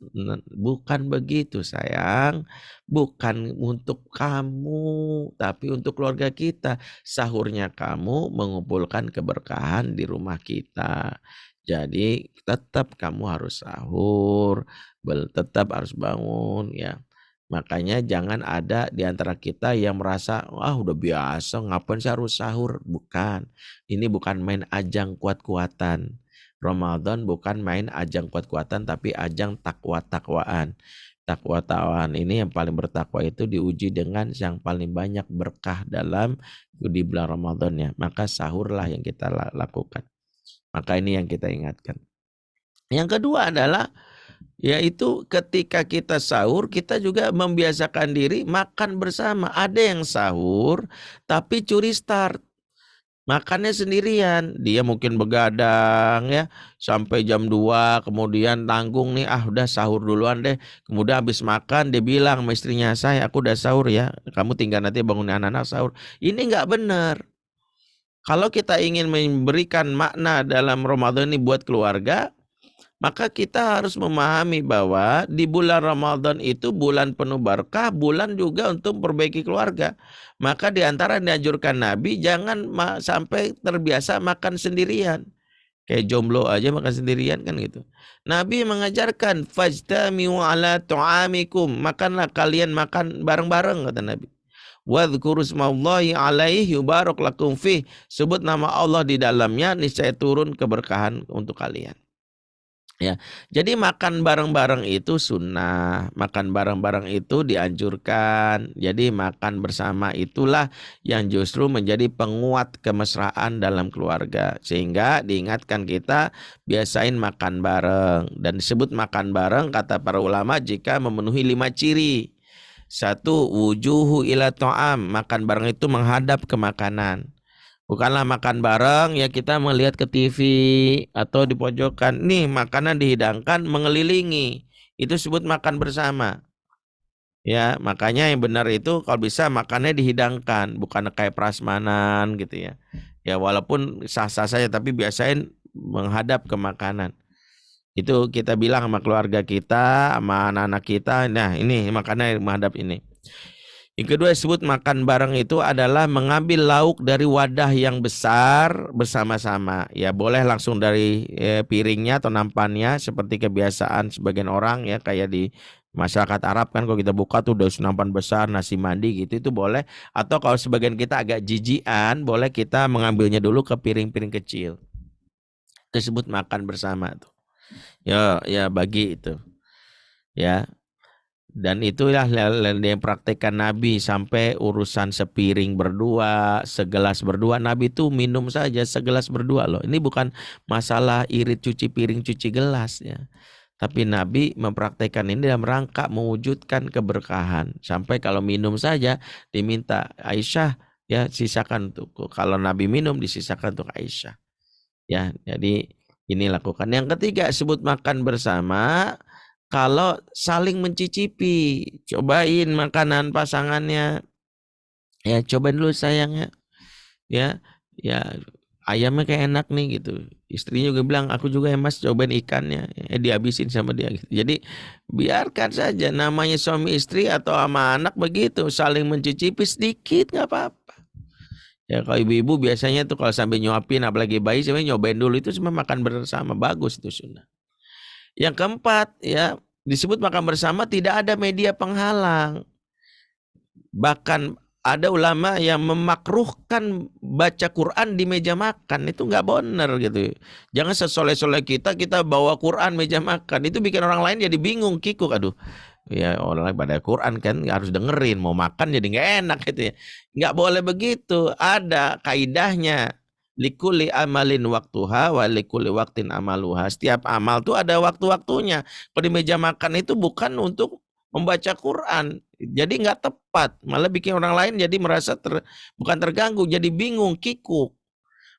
bukan begitu sayang, bukan untuk kamu tapi untuk keluarga kita. Sahurnya kamu mengumpulkan keberkahan di rumah kita. Jadi tetap kamu harus sahur, tetap harus bangun ya. Makanya jangan ada di antara kita yang merasa udah biasa ngapain sih harus sahur. Bukan, ini bukan main ajang kuat-kuatan. Ramadan bukan main ajang kuat-kuatan tapi ajang takwa-takwaan. Takwa-takwaan ini yang paling bertakwa itu diuji dengan yang paling banyak berkah dalam di bulan Ramadannya. Maka sahurlah yang kita lakukan. Maka ini yang kita ingatkan. Yang kedua adalah yaitu ketika kita sahur kita juga membiasakan diri makan bersama. Ada yang sahur tapi curi start. Makannya sendirian, dia mungkin begadang ya sampai jam 2, kemudian tanggung nih udah sahur duluan deh. Kemudian habis makan dia bilang sama istrinya, "Saya aku udah sahur ya, kamu tinggal nanti bangunin anak-anak sahur." Ini nggak benar. Kalau kita ingin memberikan makna dalam Ramadan ini buat keluarga, maka kita harus memahami bahwa di bulan Ramadan itu bulan penuh berkah, bulan juga untuk perbaiki keluarga. Maka di antara yang dianjurkan Nabi, jangan sampai terbiasa makan sendirian. Kayak jomblo aja makan sendirian kan gitu. Nabi mengajarkan, fajtami'u ala tu'amikum, makanlah kalian makan bareng-bareng kata Nabi. Wadhkuru smallahi alaihi yubarak lakum fih, sebut nama Allah di dalamnya, niscaya turun keberkahan untuk kalian. Ya, jadi makan bareng-bareng itu sunnah, makan bareng-bareng itu dianjurkan. Jadi makan bersama itulah yang justru menjadi penguat kemesraan dalam keluarga. Sehingga diingatkan kita biasain makan bareng. Dan disebut makan bareng kata para ulama jika memenuhi 5 ciri. 1, wujuhu ila ta'am, makan bareng itu menghadap ke makanan. Bukanlah makan bareng ya kita melihat ke TV atau di pojokan. Nih makanan dihidangkan mengelilingi. Itu disebut makan bersama. Ya makanya yang benar itu kalau bisa makannya dihidangkan. Bukan kayak prasmanan gitu ya. Ya walaupun sah-sah saja tapi biasain menghadap ke makanan. Itu kita bilang sama keluarga kita, sama anak-anak kita. Nah ini makannya menghadap ini. Yang kedua disebut makan bareng itu adalah mengambil lauk dari wadah yang besar bersama-sama. Ya boleh langsung dari piringnya atau nampannya seperti kebiasaan sebagian orang ya kayak di masyarakat Arab kan kalau kita buka tuh udah nampan besar nasi mandi gitu itu boleh. Atau kalau sebagian kita agak jijian boleh kita mengambilnya dulu ke piring-piring kecil. Itu disebut makan bersama tuh. Ya bagi itu. Ya. Dan itulah yang praktekkan Nabi, sampai urusan sepiring berdua, segelas berdua. Nabi itu minum saja segelas berdua loh. Ini bukan masalah irit cuci piring, cuci gelas ya. Tapi Nabi mempraktekkan ini dalam rangka mewujudkan keberkahan. Sampai kalau minum saja diminta Aisyah ya sisakan untuk, kalau Nabi minum disisakan untuk Aisyah. Ya, jadi ini lakukan. Yang ketiga sebut makan bersama. Kalau saling mencicipi, cobain makanan pasangannya. Ya, cobain dulu sayangnya. Ya, ayamnya kayak enak nih gitu. Istrinya juga bilang, aku juga ya mas cobain ikannya. Dihabisin sama dia gitu. Jadi biarkan saja, namanya suami istri atau sama anak begitu, saling mencicipi sedikit nggak apa-apa. Ya kalau ibu-ibu biasanya tuh kalau sambil nyuapin, apalagi bayi, sebenarnya nyobain dulu, itu cuma makan bersama, bagus itu sunnah. Yang keempat ya, disebut makan bersama tidak ada media penghalang. Bahkan ada ulama yang memakruhkan baca Quran di meja makan, itu nggak benar gitu. Jangan sesoleh-soleh kita bawa Quran meja makan, itu bikin orang lain jadi bingung, kikuk, aduh. Ya orang lain pada Quran kan harus dengerin, mau makan jadi nggak enak gitu ya. Nggak boleh begitu, ada kaidahnya. Likuli amalin waktuha wa likuli waktin amaluha. Setiap amal tuh ada waktu-waktunya. Kalau di meja makan itu bukan untuk membaca Quran. Jadi nggak tepat. Malah bikin orang lain jadi merasa bukan terganggu. Jadi bingung, kikuk.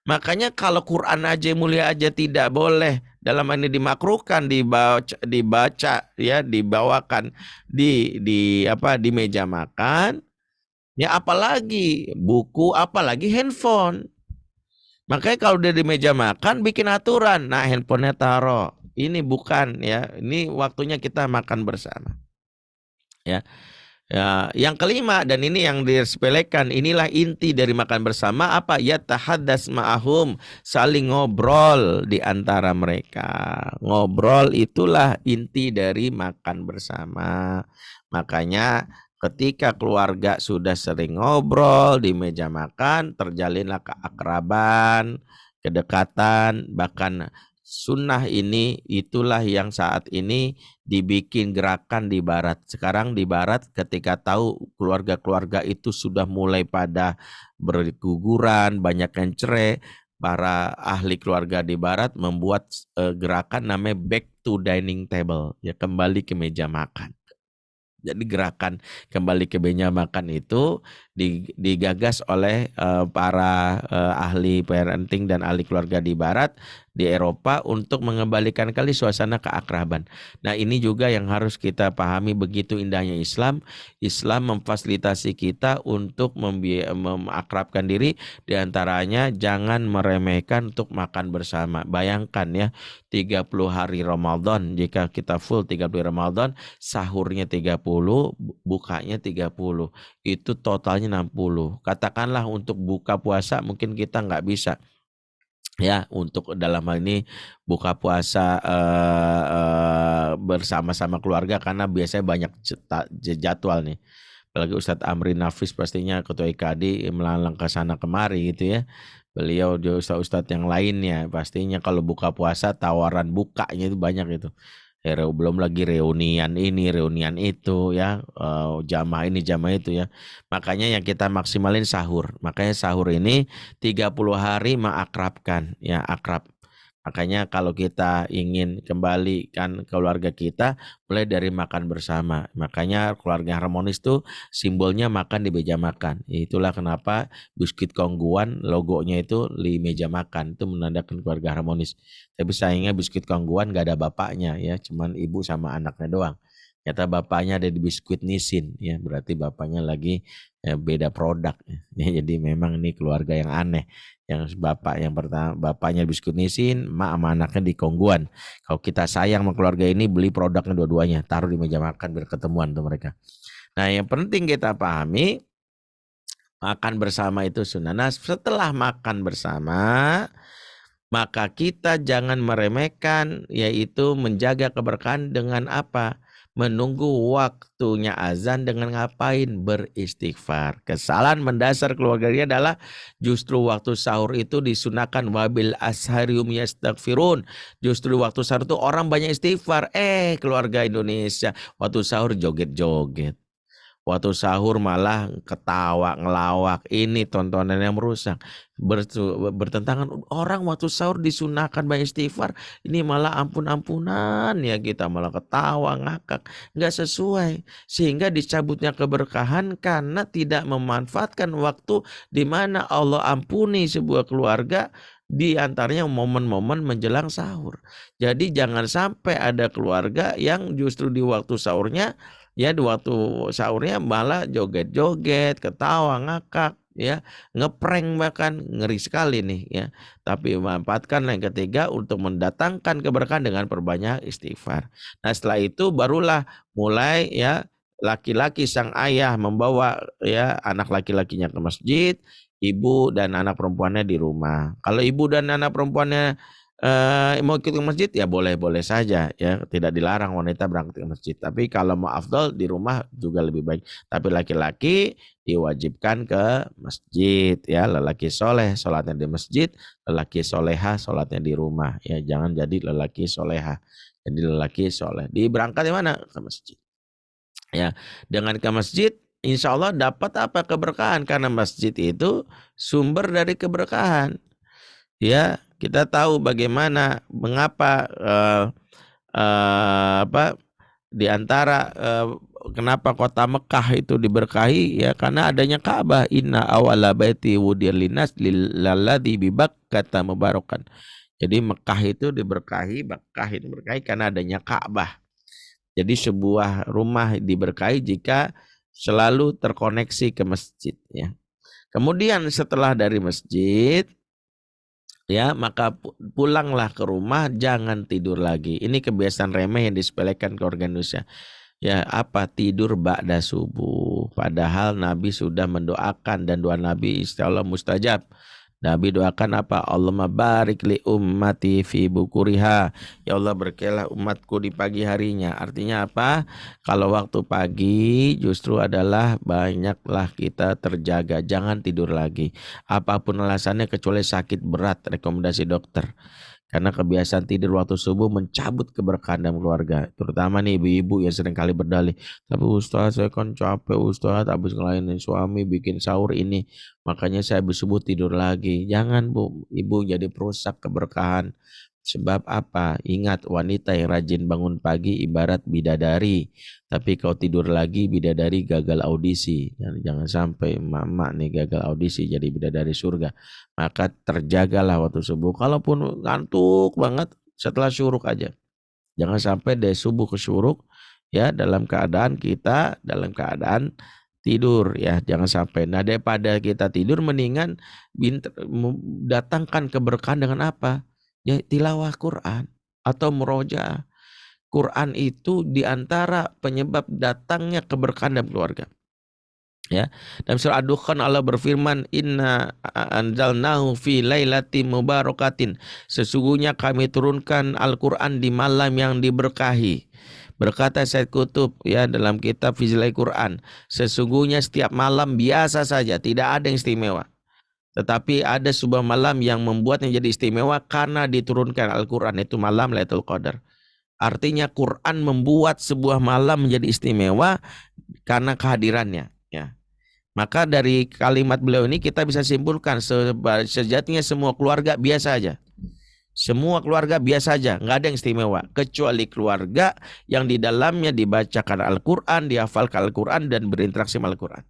Makanya kalau Quran aja mulia aja tidak boleh. Dalam ini dimakruhkan, dibaca ya, dibawakan di meja makan. Ya apalagi buku, apalagi handphone. Makanya kalau udah di meja makan bikin aturan, nah handphonenya taruh. Ini bukan ya, ini waktunya kita makan bersama. Ya. Ya, yang kelima dan ini yang disepelekan, inilah inti dari makan bersama apa? Ya tahaddas ma'ahum, saling ngobrol di antara mereka. Ngobrol itulah inti dari makan bersama. Makanya ketika keluarga sudah sering ngobrol di meja makan, terjalinlah keakraban, kedekatan, bahkan sunnah ini itulah yang saat ini dibikin gerakan di barat. Sekarang di barat ketika tahu keluarga-keluarga itu sudah mulai pada berguguran, banyak yang cerai, para ahli keluarga di barat membuat gerakan namanya back to dining table, ya kembali ke meja makan. Jadi gerakan kembali ke meja makan itu digagas oleh para ahli parenting dan ahli keluarga di barat, di Eropa, untuk mengembalikan kali suasana keakraban. Nah ini juga yang harus kita pahami, begitu indahnya Islam. Islam memfasilitasi kita untuk mengakrabkan diri, diantaranya jangan meremehkan untuk makan bersama. Bayangkan ya, 30 hari Ramadan, jika kita full 30 Ramadan, sahurnya 30, bukanya 30, itu totalnya 60. Katakanlah untuk buka puasa mungkin kita nggak bisa ya, untuk dalam hal ini buka puasa bersama-sama keluarga karena biasanya banyak jadwal nih. Apalagi Ustadz Amri Nafis pastinya ketua IKADI melalang ke sana kemari gitu ya. Beliau juga ustadz yang lainnya pastinya kalau buka puasa tawaran bukanya itu banyak itu. Belum lagi reunian ini, reunian itu ya, jamaah ini, jamaah itu ya. Makanya yang kita maksimalin sahur. Makanya sahur ini 30 hari mengakrabkan ya, akrab. Makanya kalau kita ingin kembalikan keluarga kita, mulai dari makan bersama. Makanya keluarga harmonis tuh simbolnya makan di meja makan. Itulah kenapa biskuit Kongguan logonya itu di meja makan. Itu menandakan keluarga harmonis. Tapi sayangnya biskuit Kongguan gak ada bapaknya ya, cuman ibu sama anaknya doang. Ternyata bapaknya ada di biskuit Nissin ya, berarti bapaknya lagi beda produk ya. Jadi memang ini keluarga yang aneh. Yang pertama bapaknya biskuit Nissin, mak sama anaknya di Kongguan. Kalau kita sayang sama keluarga ini, beli produknya dua-duanya, taruh di meja makan biar ketemuan tuh mereka. Nah yang penting kita pahami, makan bersama itu sunnah. Nah setelah makan bersama, maka kita jangan meremehkan, yaitu menjaga keberkahan dengan apa? menunggu waktunya azan dengan ngapain? Beristighfar. Kesalahan mendasar keluarganya adalah justru waktu sahur itu disunahkan wabil asharium yastaghfirun. Justru waktu sahur itu orang banyak istighfar. Keluarga Indonesia waktu sahur joget-joget. Waktu sahur malah ketawa, ngelawak. Ini tontonan yang merusak. Bertentangan. Orang waktu sahur disunahkan banyak istighfar. Ini malah ampun-ampunan ya, kita malah ketawa, ngakak. Nggak sesuai. Sehingga dicabutnya keberkahan karena tidak memanfaatkan waktu di mana Allah ampuni sebuah keluarga, di antaranya momen-momen menjelang sahur. Jadi jangan sampai ada keluarga yang justru di waktu sahurnya, ya di waktu sahurnya malah joget-joget, ketawa, ngakak, ya, ngeprank, bahkan ngeri sekali nih ya. Tapi manfaatkan yang ketiga untuk mendatangkan keberkahan dengan perbanyak istighfar. Nah, setelah itu barulah mulai ya laki-laki sang ayah membawa ya anak laki-lakinya ke masjid, ibu dan anak perempuannya di rumah. Kalau ibu dan anak perempuannya mau ikut ke masjid ya boleh-boleh saja ya, tidak dilarang wanita berangkat ke masjid. Tapi kalau mau afdal di rumah juga lebih baik. Tapi laki-laki diwajibkan ke masjid ya, lelaki soleh sholatnya di masjid, lelaki soleha sholatnya di rumah ya. Jangan jadi lelaki soleha, jadi lelaki soleh. Berangkat di mana? Ke masjid ya. Dengan ke masjid insya Allah dapat apa? Keberkahan, karena masjid itu sumber dari keberkahan. Ya, kita tahu bagaimana mengapa di antara kenapa kota Mekah itu diberkahi ya, karena adanya Ka'bah. Inna awala baiti wudiya linnas lalladzi bi Bakkata mubarakan. Jadi Mekah itu diberkahi, karena adanya Ka'bah. Jadi sebuah rumah diberkahi jika selalu terkoneksi ke masjid ya. Kemudian setelah dari masjid ya, maka pulanglah ke rumah, jangan tidur lagi. Ini kebiasaan remeh yang disepelekan keluarga Indonesia. Ya, apa? Tidur ba'da subuh. Padahal Nabi sudah mendoakan, dan doa Nabi insya Allah mustajab. Nabi doakan apa? Allahumma barik li ummati fi bukuriha. Ya Allah, berkahilah umatku di pagi harinya. Artinya apa? Kalau waktu pagi justru adalah banyaklah kita terjaga. Jangan tidur lagi. Apapun alasannya kecuali sakit berat, rekomendasi dokter. Karena kebiasaan tidur waktu subuh mencabut keberkahan dalam keluarga. Terutama nih ibu-ibu yang sering kali berdalih, tapi Ustaz saya kan capek Ustaz, habis ngelainin suami, bikin sahur ini, makanya saya habis subuh tidur lagi. Jangan Bu, ibu jadi perusak keberkahan. Sebab apa? Ingat, wanita yang rajin bangun pagi ibarat bidadari. Tapi kalau tidur lagi, bidadari gagal audisi. Jangan sampai mama nih gagal audisi jadi bidadari surga. Maka terjagalah waktu subuh. Kalaupun ngantuk banget, setelah syuruk aja. Jangan sampai dari subuh ke syuruk ya dalam keadaan tidur ya, jangan sampai. Nah, daripada kita tidur mendingan datangkan keberkahan dengan apa? Ya tilawah Quran atau murojaah. Quran itu diantara penyebab datangnya keberkahan dalam keluarga. Ya, dalam surah Ad-Dukhan Allah berfirman, Inna anzalnahu fi lailatin mubarakatin. Sesungguhnya kami turunkan Al-Quran di malam yang diberkahi. Berkata Said Qutb ya dalam kitab Fizilai Quran, sesungguhnya setiap malam biasa saja, tidak ada yang istimewa. Tetapi ada sebuah malam yang membuatnya jadi istimewa karena diturunkan Al-Quran, itu malam Lailatul Qadar. Artinya Quran membuat sebuah malam menjadi istimewa karena kehadirannya ya. Maka dari kalimat beliau ini kita bisa simpulkan sejatinya semua keluarga biasa aja. Semua keluarga biasa aja, nggak ada yang istimewa. Kecuali keluarga yang di dalamnya dibacakan Al-Quran, dihafalkan Al-Quran, dan berinteraksi sama Al-Quran.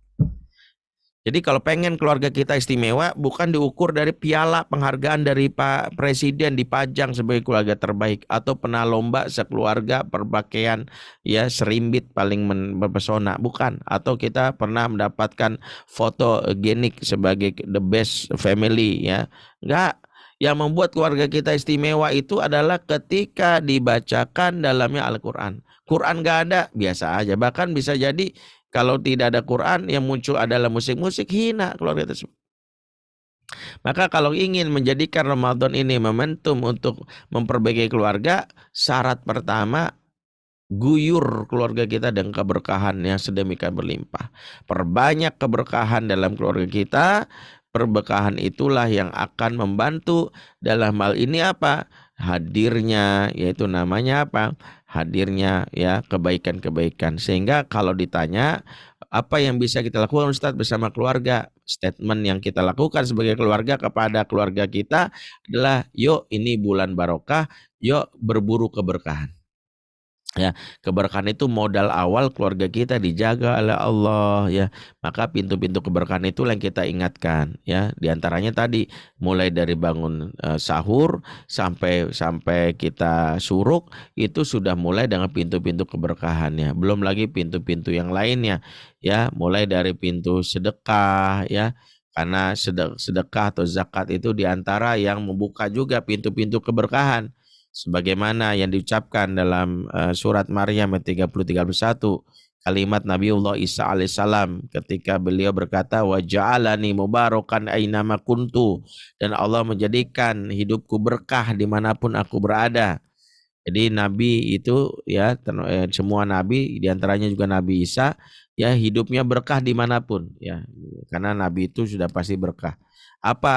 Jadi kalau pengen keluarga kita istimewa, bukan diukur dari piala penghargaan dari Pak Presiden dipajang sebagai keluarga terbaik, atau pernah lomba sekeluarga berpakaian ya serimbit paling mempesona, bukan. Atau kita pernah mendapatkan foto genik sebagai the best family ya. Enggak. Yang membuat keluarga kita istimewa itu adalah ketika dibacakan dalamnya Al-Quran. Quran enggak ada, biasa aja. Bahkan bisa jadi kalau tidak ada Quran, yang muncul adalah musik-musik, hina keluarga tersebut. Maka kalau ingin menjadikan Ramadan ini momentum untuk memperbaiki keluarga, syarat pertama guyur keluarga kita dengan keberkahan yang sedemikian berlimpah. Perbanyak keberkahan dalam keluarga kita. Keberkahan itulah yang akan membantu dalam hal ini apa? Hadirnya, yaitu namanya apa? Hadirnya ya kebaikan-kebaikan. Sehingga kalau ditanya apa yang bisa kita lakukan Ustadz bersama keluarga, statement yang kita lakukan sebagai keluarga kepada keluarga kita adalah yuk ini bulan barokah, yuk berburu keberkahan. Ya, keberkahan itu modal awal keluarga kita dijaga oleh Allah ya. Maka pintu-pintu keberkahan itu yang kita ingatkan ya. Di antaranya tadi mulai dari bangun sahur sampai kita suruk itu sudah mulai dengan pintu-pintu keberkahannya. Belum lagi pintu-pintu yang lainnya ya, mulai dari pintu sedekah ya. Karena sedekah atau zakat itu diantara yang membuka juga pintu-pintu keberkahan. Sebagaimana yang diucapkan dalam surat Maryam ayat 30-31, kalimat Nabiullah Isa alaihissalam ketika beliau berkata wa ja'alani mubarakan ainama kuntu, dan Allah menjadikan hidupku berkah dimanapun aku berada. Jadi Nabi itu ya semua Nabi diantaranya juga Nabi Isa ya hidupnya berkah dimanapun ya, karena Nabi itu sudah pasti berkah. Apa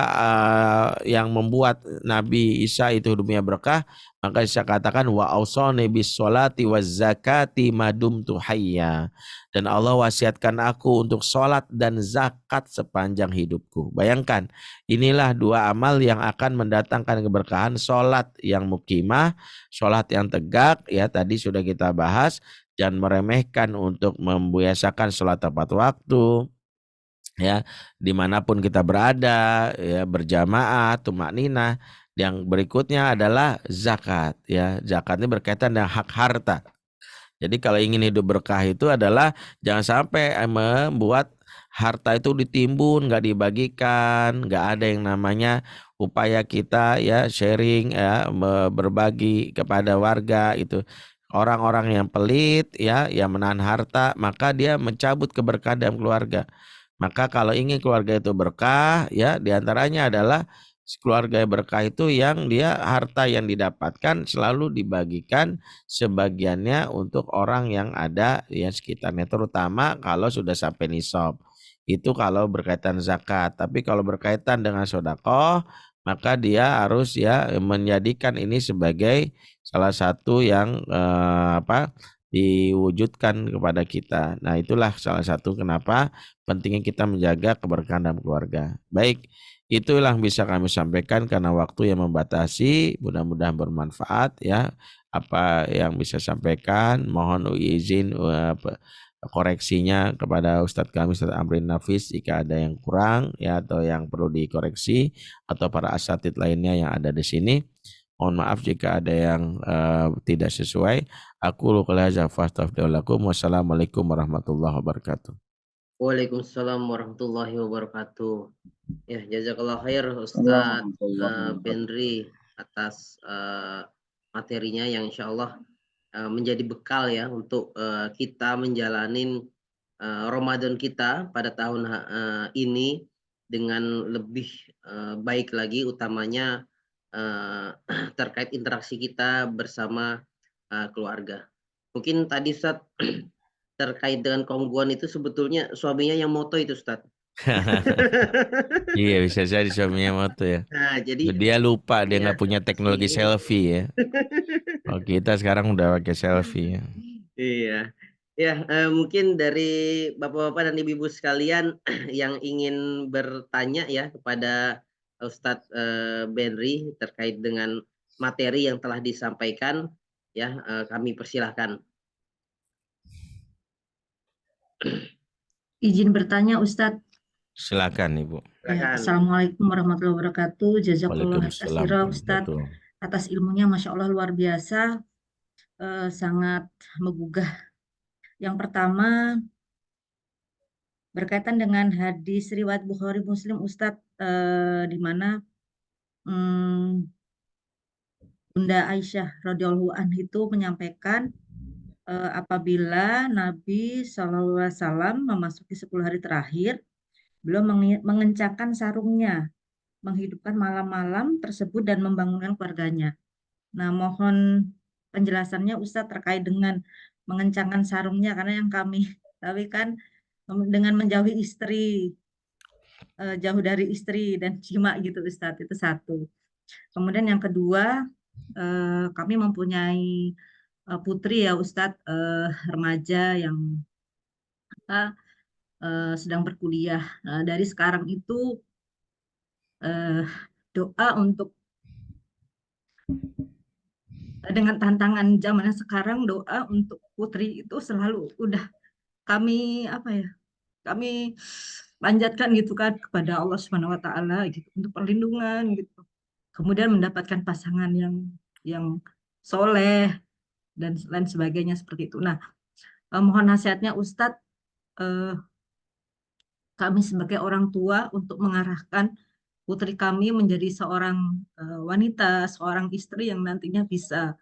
yang membuat Nabi Isa itu hidupnya berkah? Maka saya katakan wa ausani bis sholati waz zakati madumtu hayya. Dan Allah wasiatkan aku untuk sholat dan zakat sepanjang hidupku. Bayangkan, inilah dua amal yang akan mendatangkan keberkahan. Sholat yang mukimah, sholat yang tegak, ya tadi sudah kita bahas. Jangan meremehkan untuk membiasakan sholat tepat waktu. Ya, dimanapun kita berada, ya berjamaah, tumakninah. Yang berikutnya adalah zakat. Ya, zakat ini berkaitan dengan hak harta. Jadi kalau ingin hidup berkah itu adalah jangan sampai membuat harta itu ditimbun, nggak dibagikan, nggak ada yang namanya upaya kita ya sharing ya berbagi kepada warga itu. Orang-orang yang pelit ya, yang menahan harta, maka dia mencabut keberkahan dalam keluarga. Maka kalau ingin keluarga itu berkah ya diantaranya adalah keluarga yang berkah itu yang dia harta yang didapatkan selalu dibagikan sebagiannya untuk orang yang ada ya sekitarnya, terutama kalau sudah sampai nisab. Itu kalau berkaitan zakat. Tapi kalau berkaitan dengan sedekah maka dia harus ya menjadikan ini sebagai salah satu yang diwujudkan kepada kita. Nah, itulah salah satu kenapa pentingnya kita menjaga keberkahan dalam keluarga. Baik, itulah yang bisa kami sampaikan karena waktu yang membatasi. Mudah-mudahan bermanfaat ya. Apa yang bisa sampaikan, mohon izin koreksinya kepada Ustadz kami Ustadz Amrin Nafis jika ada yang kurang ya atau yang perlu dikoreksi atau para asatidz lainnya yang ada di sini. Mohon maaf jika ada yang tidak sesuai. Aku luqul hadza fastaghfirullakum. Wassalamualaikum warahmatullahi wabarakatuh. Waalaikumsalam warahmatullahi wabarakatuh. Ya, jazakallah khair Ustadz Benri atas materinya yang insya Allah menjadi bekal ya untuk kita menjalanin Ramadan kita pada tahun ini dengan lebih baik lagi, utamanya terkait interaksi kita bersama keluarga. Mungkin tadi Ustadz terkait dengan keungguan itu sebetulnya suaminya yang moto itu Ustadz. Iya bisa jadi suaminya moto ya. Nah, jadi Dia lupa dia nggak punya teknologi iya. selfie ya. Oh, kita sekarang udah pakai selfie ya. Iya. Ya, mungkin dari Bapak-bapak dan Ibu-ibu sekalian yang ingin bertanya ya kepada Ustadz Benri terkait dengan materi yang telah disampaikan ya, kami persilahkan. Izin bertanya Ustadz. Silakan Ibu. Ya, Assalamualaikum warahmatullahi wabarakatuh. Jazakallah khairan Ustadz atas ilmunya, Masya Allah luar biasa, sangat menggugah. Yang pertama berkaitan dengan hadis riwayat Bukhari Muslim Ustadz, di mana Bunda Aisyah radhiyallahu anha itu menyampaikan apabila Nabi SAW memasuki 10 hari terakhir, beliau mengencangkan sarungnya, menghidupkan malam-malam tersebut dan membangunkan keluarganya. Nah, mohon penjelasannya Ustadz terkait dengan mengencangkan sarungnya, karena yang kami tahu kan dengan menjauhi istri, jauh dari istri dan jima gitu Ustadz, itu satu. Kemudian yang kedua, kami mempunyai putri ya Ustadz, remaja yang sedang berkuliah. Dari sekarang itu doa untuk dengan tantangan zaman sekarang, doa untuk putri itu selalu udah kami kami panjatkan gitu kan kepada Allah Subhanahu wa taala gitu untuk perlindungan gitu. Kemudian mendapatkan pasangan yang soleh dan lain sebagainya seperti itu. Nah, mohon nasihatnya Ustadz, kami sebagai orang tua untuk mengarahkan putri kami menjadi seorang wanita, seorang istri yang nantinya bisa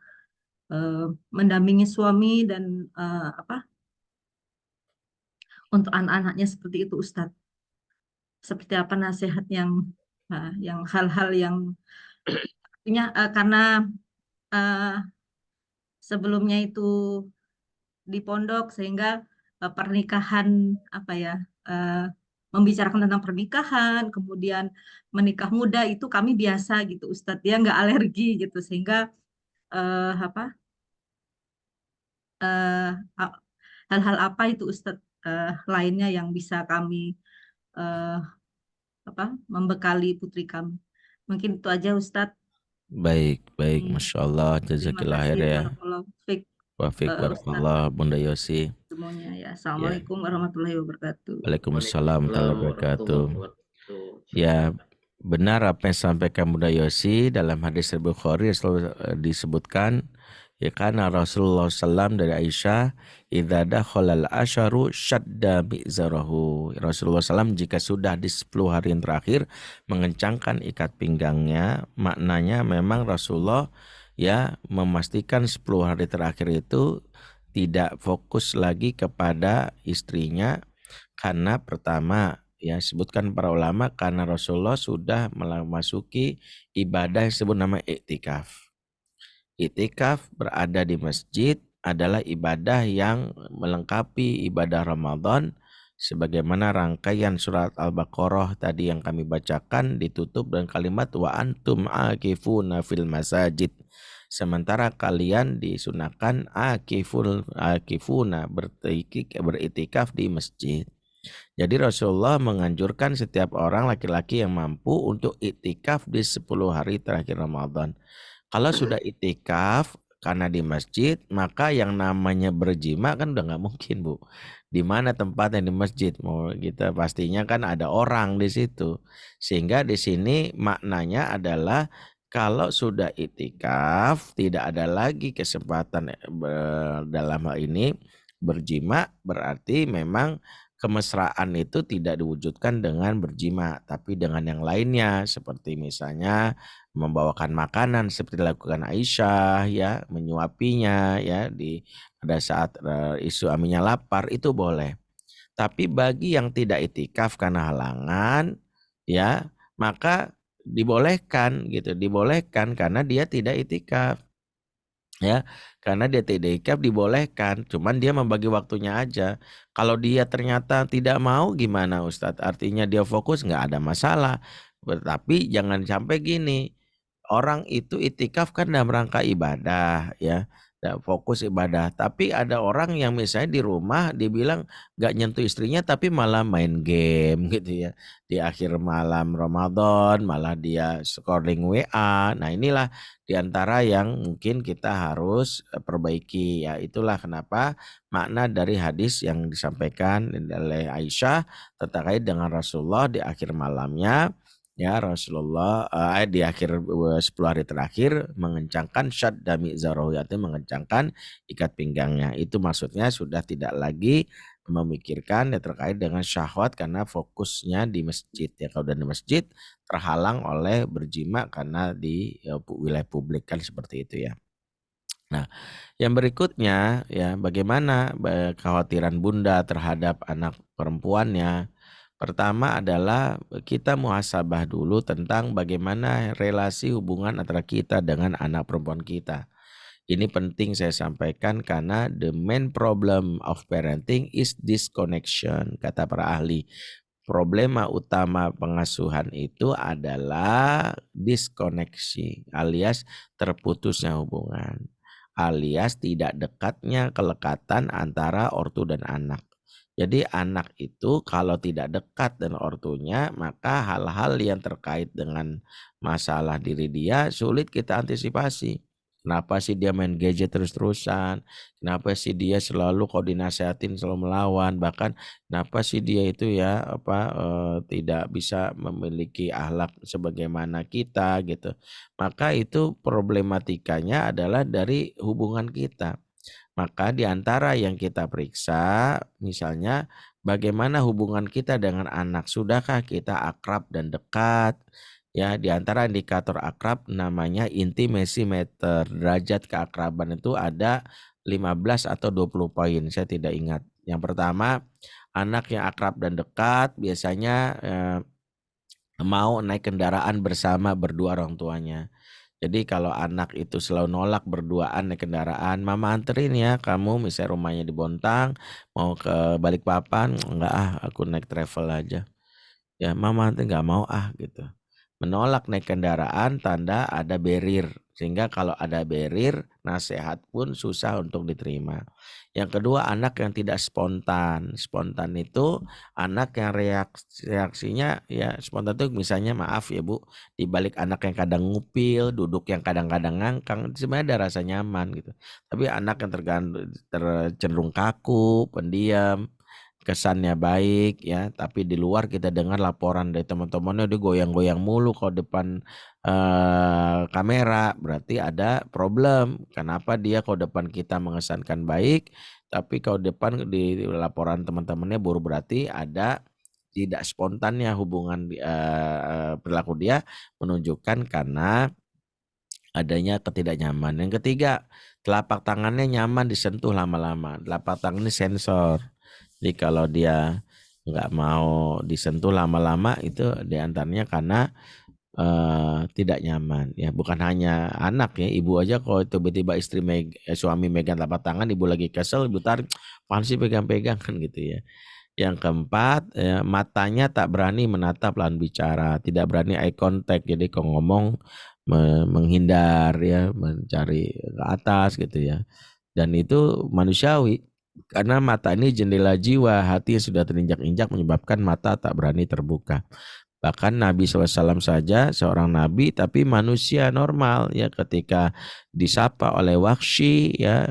mendampingi suami dan untuk anak-anaknya seperti itu Ustadz. Seperti apa nasihat yang hal-hal yang artinya karena sebelumnya itu di pondok sehingga pernikahan membicarakan tentang pernikahan, kemudian menikah muda itu kami biasa gitu Ustadz, dia nggak alergi gitu sehingga hal-hal apa itu Ustadz lainnya yang bisa kami membekali putri kami. Mungkin itu aja Ustadz. Baik, Masya Allah, Terima jazakillah khair kasih, ya. barakallahu fiik. Wafik barakallah Bunda Yosi. Semuanya ya. Ya. Assalamualaikum warahmatullahi wabarakatuh. Waalaikumsalam warahmatullahi wabarakatuh. wabarakatuh. Ya, benar apa yang disampaikan Bunda Yosi dalam hadis Bukhari selalu disebutkan ya karena Rasulullah SAW dari Aisyah, idza dakhalal asharu syadda bi'zarahu. Rasulullah SAW jika sudah di 10 hari yang terakhir mengencangkan ikat pinggangnya, maknanya memang Rasulullah ya memastikan 10 hari terakhir itu tidak fokus lagi kepada istrinya, karena pertama ya sebutkan para ulama karena Rasulullah sudah memasuki ibadah yang disebut nama iktikaf. Iktikaf berada di masjid adalah ibadah yang melengkapi ibadah Ramadan, sebagaimana rangkaian surat Al-Baqarah tadi yang kami bacakan ditutup dengan kalimat wa antum akifuna fil masajid. Sementara kalian disunahkan akifuna beritikaf di masjid. Jadi Rasulullah menganjurkan setiap orang laki-laki yang mampu untuk iktikaf di 10 hari terakhir Ramadan. Kalau sudah iktikaf karena di masjid, maka yang namanya berjima kan udah nggak mungkin, Bu. Di mana tempatnya di masjid? Mau kita pastinya kan ada orang di situ. Sehingga di sini maknanya adalah kalau sudah iktikaf tidak ada lagi kesempatan dalam hal ini berjima, berarti memang kemesraan itu tidak diwujudkan dengan berjima, tapi dengan yang lainnya seperti misalnya membawakan makanan seperti dilakukan Aisyah ya, menyuapinya ya pada saat suaminya lapar itu boleh. Tapi bagi yang tidak itikaf karena halangan ya, maka dibolehkan gitu, dibolehkan karena dia tidak itikaf. Ya, karena dia tidak itikaf dibolehkan, cuman dia membagi waktunya aja. Kalau dia ternyata tidak mau gimana Ustadz? Artinya dia fokus nggak ada masalah. Tapi jangan sampai gini, orang itu itikaf kan dalam rangka ibadah ya, fokus ibadah. Tapi ada orang yang misalnya di rumah dibilang nggak nyentuh istrinya tapi malah main game gitu ya. Di akhir malam Ramadan malah dia scrolling WA. Nah inilah diantara yang mungkin kita harus perbaiki ya. Itulah kenapa makna dari hadis yang disampaikan oleh Aisyah terkait dengan Rasulullah di akhir malamnya. Ya Rasulullah di akhir 10 hari terakhir mengencangkan syadda mi'zarahu, artinya mengencangkan ikat pinggangnya. Itu maksudnya sudah tidak lagi memikirkan terkait dengan syahwat karena fokusnya di masjid ya. Kalau di masjid terhalang oleh berjima karena di wilayah publik kan seperti itu ya. Nah, yang berikutnya ya bagaimana kekhawatiran bunda terhadap anak perempuannya. Pertama adalah kita muhasabah dulu tentang bagaimana relasi hubungan antara kita dengan anak perempuan kita. Ini penting saya sampaikan karena the main problem of parenting is disconnection, kata para ahli. Problema utama pengasuhan itu adalah diskoneksi, alias terputusnya hubungan, alias tidak dekatnya kelekatan antara ortu dan anak. Jadi anak itu kalau tidak dekat dengan ortunya, maka hal-hal yang terkait dengan masalah diri dia sulit kita antisipasi. Kenapa sih dia main gadget terus-terusan? Kenapa sih dia selalu kalau dinasehatin selalu melawan? Bahkan kenapa sih dia itu ya tidak bisa memiliki akhlak sebagaimana kita gitu. Maka itu problematikanya adalah dari hubungan kita. Maka di antara yang kita periksa, misalnya bagaimana hubungan kita dengan anak, sudahkah kita akrab dan dekat? Ya, di antara indikator akrab namanya intimacy meter, derajat keakraban itu ada 15 atau 20 poin, saya tidak ingat. Yang pertama, anak yang akrab dan dekat biasanya mau naik kendaraan bersama berdua orang tuanya. Jadi kalau anak itu selalu nolak berduaan naik kendaraan, mama anterin ya kamu, misalnya rumahnya di Bontang, mau ke Balikpapan, enggak aku naik travel aja. Ya mama anterin, enggak mau gitu. Menolak naik kendaraan tanda ada barrier, sehingga kalau ada barrier nasihat pun susah untuk diterima. Yang kedua, anak yang tidak spontan. Spontan itu anak yang reaksinya ya spontan itu misalnya maaf ya Bu, di balik anak yang kadang ngupil, duduk yang kadang-kadang ngangkang, sebenarnya ada rasa nyaman gitu. Tapi anak yang cenderung kaku, pendiam, kesannya baik ya, tapi di luar kita dengar laporan dari teman-temannya dia goyang-goyang mulu kalau depan kamera, berarti ada problem. Kenapa dia kalau depan kita mengesankan baik, tapi kalau depan di laporan teman-temannya buruk, berarti ada tidak spontannya hubungan perilaku dia menunjukkan karena adanya ketidaknyaman. Yang ketiga, telapak tangannya nyaman disentuh lama-lama. Telapak tangan ini sensor. Jadi kalau dia nggak mau disentuh lama-lama itu diantaranya karena tidak nyaman ya, bukan hanya anak ya, ibu aja kalau tiba-tiba suami megang telapak tangan, ibu lagi kesel, ibu tarik, apaan sih pegang-pegang kan gitu ya. Yang keempat, matanya tak berani menatap lawan bicara, tidak berani eye contact, jadi kalau ngomong menghindar ya, mencari ke atas gitu ya, dan itu manusiawi. Karena mata ini jendela jiwa, hati yang sudah terinjak-injak menyebabkan mata tak berani terbuka. Bahkan Nabi SAW saja seorang nabi tapi manusia normal ya, ketika disapa oleh Wahsy ya,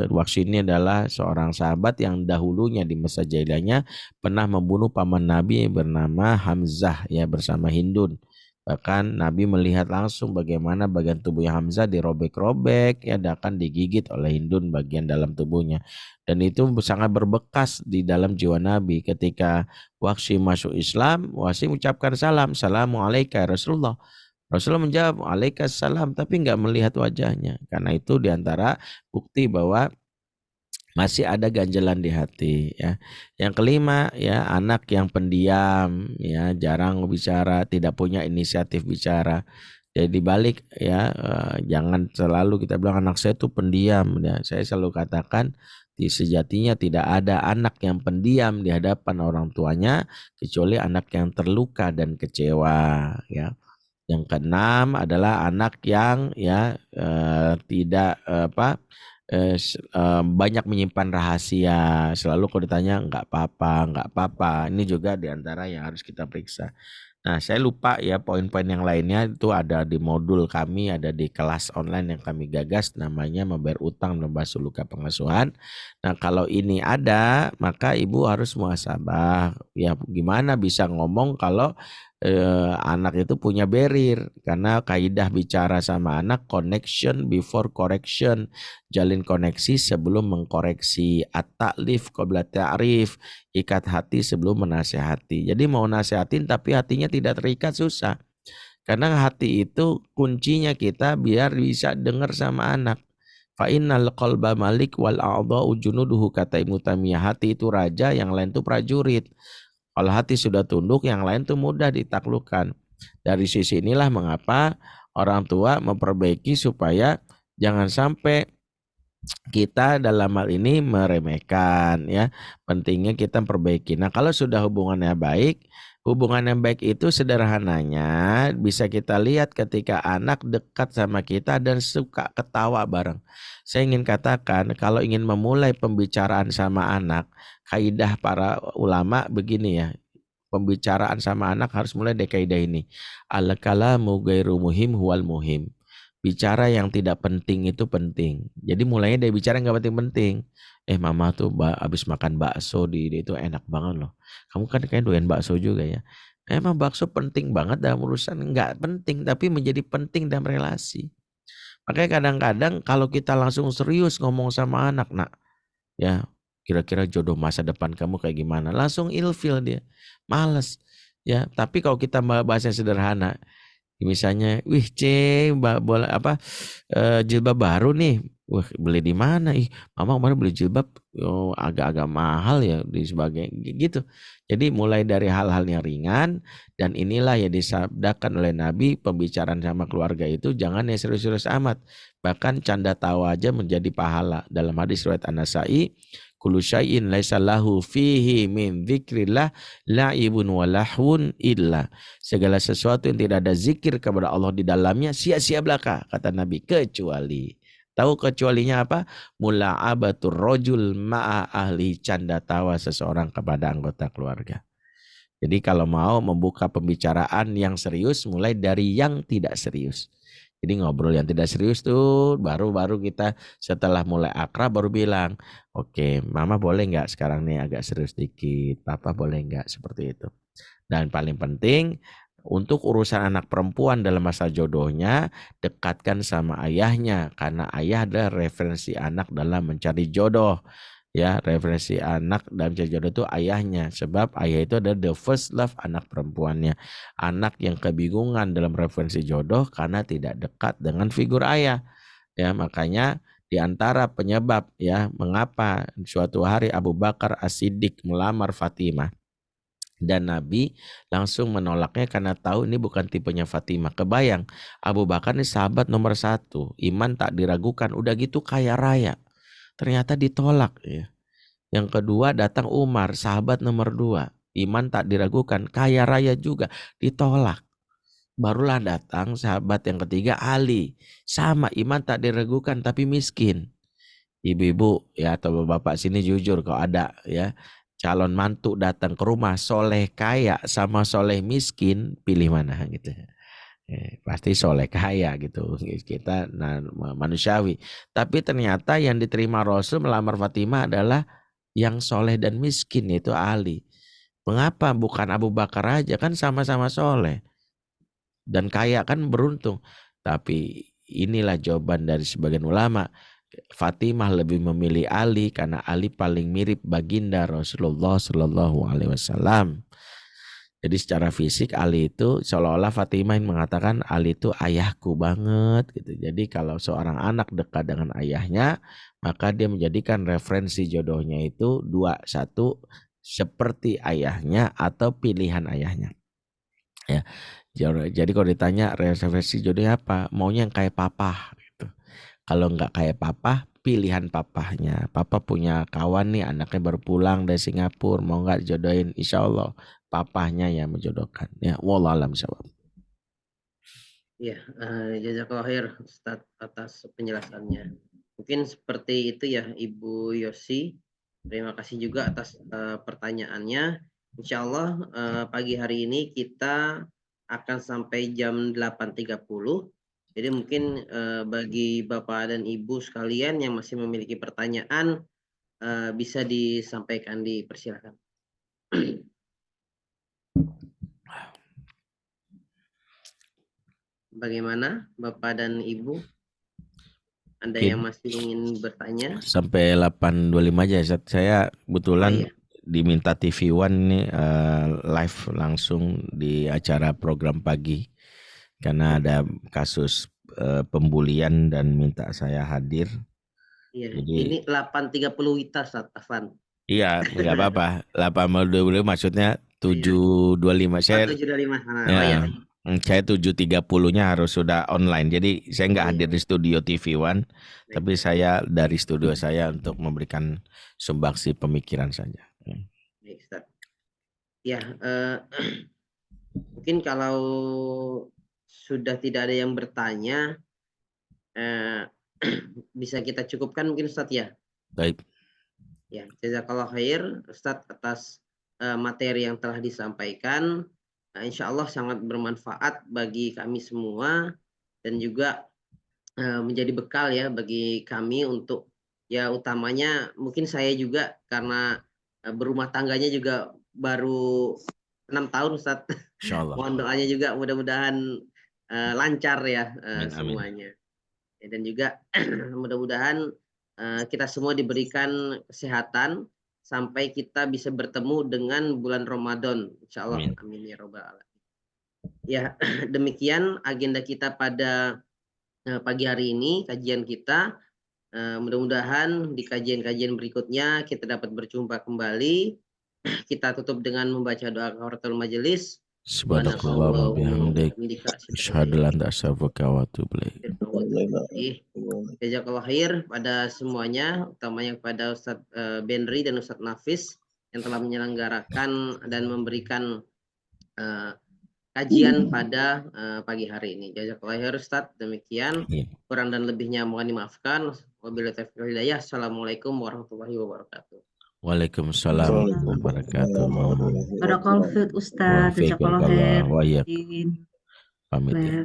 Wahsy ini adalah seorang sahabat yang dahulunya di masa jahiliyahnya pernah membunuh paman Nabi bernama Hamzah ya bersama Hindun. Bahkan Nabi melihat langsung bagaimana bagian tubuhnya Hamzah dirobek-robek ya, akan digigit oleh Hindun bagian dalam tubuhnya. Dan itu sangat berbekas di dalam jiwa Nabi. Ketika Wahsy masuk Islam, Wahsy mengucapkan salam, Assalamualaikum Rasulullah. Rasulullah menjawab, Waalaikumsalam, tapi enggak melihat wajahnya. Karena itu diantara bukti bahwa masih ada ganjalan di hati ya. Yang kelima ya, anak yang pendiam ya, jarang bicara, tidak punya inisiatif bicara. Jadi balik ya, jangan selalu kita bilang anak saya itu pendiam ya. Saya selalu katakan sejatinya tidak ada anak yang pendiam di hadapan orang tuanya kecuali anak yang terluka dan kecewa ya. Yang keenam adalah anak yang ya tidak banyak menyimpan rahasia, selalu kalau ditanya nggak apa-apa. Ini juga diantara yang harus kita periksa. Nah, saya lupa ya poin-poin yang lainnya itu ada di modul kami, ada di kelas online yang kami gagas namanya membayar utang dan membasuh luka pengasuhan. Nah, kalau ini ada, maka ibu harus muhasabah. Ya, gimana bisa ngomong kalau anak itu punya barrier, karena kaidah bicara sama anak connection before correction, jalin koneksi sebelum mengkoreksi, at-ta'lif qabla ta'rif, ikat hati sebelum menasehati. Jadi mau nasehatin tapi hatinya tidak terikat susah, karena hati itu kuncinya kita biar bisa dengar sama anak. Fa innal qalba malik wal a'dha'u junuduhu, kata Ibnu Taimiyah, hati itu raja, yang lain itu prajurit. Kalau hati sudah tunduk, yang lain tuh mudah ditaklukkan. Dari sisi inilah mengapa orang tua memperbaiki supaya Jangan sampai kita dalam hal ini meremehkan ya. Pentingnya kita perbaiki. Nah, kalau sudah hubungan yang baik itu sederhananya bisa kita lihat ketika anak dekat sama kita dan suka ketawa bareng. Saya ingin katakan kalau ingin memulai pembicaraan sama anak, kaidah para ulama begini ya. Pembicaraan sama anak harus mulai dari kaidah ini. Al-kalamu ghairu muhim huwal muhim. Bicara yang tidak penting itu penting. Jadi mulainya dari bicara yang gak penting-penting. Mama tuh abis makan bakso itu enak banget loh. Kamu kan kayak doyan bakso juga ya. Emang bakso penting banget dalam urusan? Nggak penting, tapi menjadi penting dalam relasi. Makanya kadang-kadang kalau kita langsung serius ngomong sama anak, nak, ya kira-kira jodoh masa depan kamu kayak gimana? Langsung ilfil dia, males. Ya, tapi kalau kita bahasa yang sederhana, misalnya, wih bola jilbab baru nih, wah beli di mana? Mama kemarin beli jilbab, agak-agak mahal ya di sebagai gitu. Jadi mulai dari hal-hal yang ringan dan inilah yang disabdakan oleh Nabi, pembicaraan sama keluarga itu jangan yang serius-serius amat. Bahkan canda tawa aja menjadi pahala. Dalam hadis riwayat An-Nasa'i, kullu syai'in laisa lahu fihi min dzikrillah la'ibun wa lahwun illa. Segala sesuatu yang tidak ada zikir kepada Allah di dalamnya sia-sia belaka, kata Nabi, kecuali. Tahu kecualinya apa? Mula'abatur rajul ma'a ahli, canda tawa seseorang kepada anggota keluarga. Jadi kalau mau membuka pembicaraan yang serius, mulai dari yang tidak serius. Jadi ngobrol yang tidak serius tuh baru kita setelah mulai akrab baru bilang, oke, mama boleh nggak sekarang nih agak serius dikit, papa boleh nggak, seperti itu. Dan paling penting untuk urusan anak perempuan dalam masa jodohnya, dekatkan sama ayahnya, karena ayah adalah referensi anak dalam mencari jodoh. Ya, referensi anak dalam mencari jodoh itu ayahnya, sebab ayah itu adalah the first love anak perempuannya. Anak yang kebingungan dalam referensi jodoh karena tidak dekat dengan figur ayah. Ya, makanya di antara penyebab ya mengapa suatu hari Abu Bakar As-Siddiq melamar Fatimah dan Nabi langsung menolaknya karena tahu ini bukan tipenya Fatimah. Kebayang, Abu Bakar ini sahabat nomor 1, iman tak diragukan, udah gitu kaya raya, ternyata ditolak ya. Yang kedua datang Umar, sahabat nomor 2, iman tak diragukan, kaya raya juga, ditolak. Barulah datang sahabat yang ketiga, Ali, sama iman tak diragukan tapi miskin. Ibu-ibu ya atau bapak sini jujur, kalau ada ya calon mantu datang ke rumah, soleh kaya sama soleh miskin, pilih mana gitu. Pasti soleh kaya gitu, kita manusiawi. Tapi ternyata yang diterima Rasul melamar Fatimah adalah yang soleh dan miskin, yaitu Ali. Mengapa bukan Abu Bakar aja, kan sama-sama soleh dan kaya, kan beruntung. Tapi inilah jawaban dari sebagian ulama, Fatimah lebih memilih Ali karena Ali paling mirip baginda Rasulullah Shallallahu Alaihi Wasallam. Jadi secara fisik Ali itu seolah-olah Fatimah yang mengatakan Ali itu ayahku banget gitu. Jadi kalau seorang anak dekat dengan ayahnya, maka dia menjadikan referensi jodohnya itu 2, 1 seperti ayahnya atau pilihan ayahnya. Ya. Jadi kalau ditanya referensi jodohnya apa, maunya yang kayak papa gitu. Kalau nggak kayak papa, pilihan papahnya. Papa punya kawan nih, anaknya baru pulang dari Singapura, mau nggak jodohin? Insya Allah papahnya yang menjodohkan. Ya, wallahu a'lam bishawab. Ya, jazakallahu khair Ustadz atas penjelasannya. Mungkin seperti itu ya Ibu Yosi. Terima kasih juga atas pertanyaannya. Insya Allah pagi hari ini kita akan sampai jam 8.30. Jadi mungkin bagi Bapak dan Ibu sekalian yang masih memiliki pertanyaan bisa disampaikan, dipersilakan. Bagaimana Bapak dan Ibu? Anda yang masih ingin bertanya? Sampai 8.25 aja. Saya kebetulan diminta TV One nih live langsung di acara program pagi. Karena ada kasus pembulian dan minta saya hadir. Iya, jadi, ini 8.30 Wita, Afan. Iya, nggak apa-apa. 8.25 maksudnya 7.25. Saya 7.25. Ya, Saya 7.30-nya harus sudah online. Jadi saya nggak Oh, hadir iya. di studio TV One, Baik. tapi saya dari studio saya untuk memberikan sumbangsi pemikiran saja. Baik, Ustaz. Ya, mungkin kalau sudah tidak ada yang bertanya, eh, bisa kita cukupkan mungkin Ustaz ya. Baik. Ya, jazakallah khair Ustaz atas materi yang telah disampaikan. Insya Allah sangat bermanfaat bagi kami semua dan juga menjadi bekal ya bagi kami untuk ya utamanya mungkin saya juga karena berumah tangganya juga baru 6 tahun Ustaz. Insya Allah. Mohon doanya juga mudah-mudahan lancar ya Amin, amin. semuanya. Ya, dan juga mudah-mudahan kita semua diberikan kesehatan sampai kita bisa bertemu dengan bulan Ramadan. Insya Allah. Amin. Amin ya robbal alamin. Ya, demikian agenda kita pada pagi hari ini, kajian kita. Mudah-mudahan di kajian-kajian berikutnya kita dapat berjumpa kembali. Kita tutup dengan membaca doa kafaratul majelis. Subhanallah wa bihamdik. Asyhadu an la ilaha illa anta Jazakallah khair pada semuanya, utamanya kepada Ustadz Benri dan Ustadz Nafis yang telah menyelenggarakan dan memberikan kajian pada pagi hari ini. Jazakallah khair Ustadz. Demikian, kurang dan lebihnya mohon dimaafkan. Wabillahi taufiq wal hidayah. Assalamualaikum warahmatullahi wabarakatuh. Waalaikumsalam warahmatullahi wabarakatuh. Barakallahu fiik Ustaz. Jazakallah khair. Wa iyyakum. Pamit ya.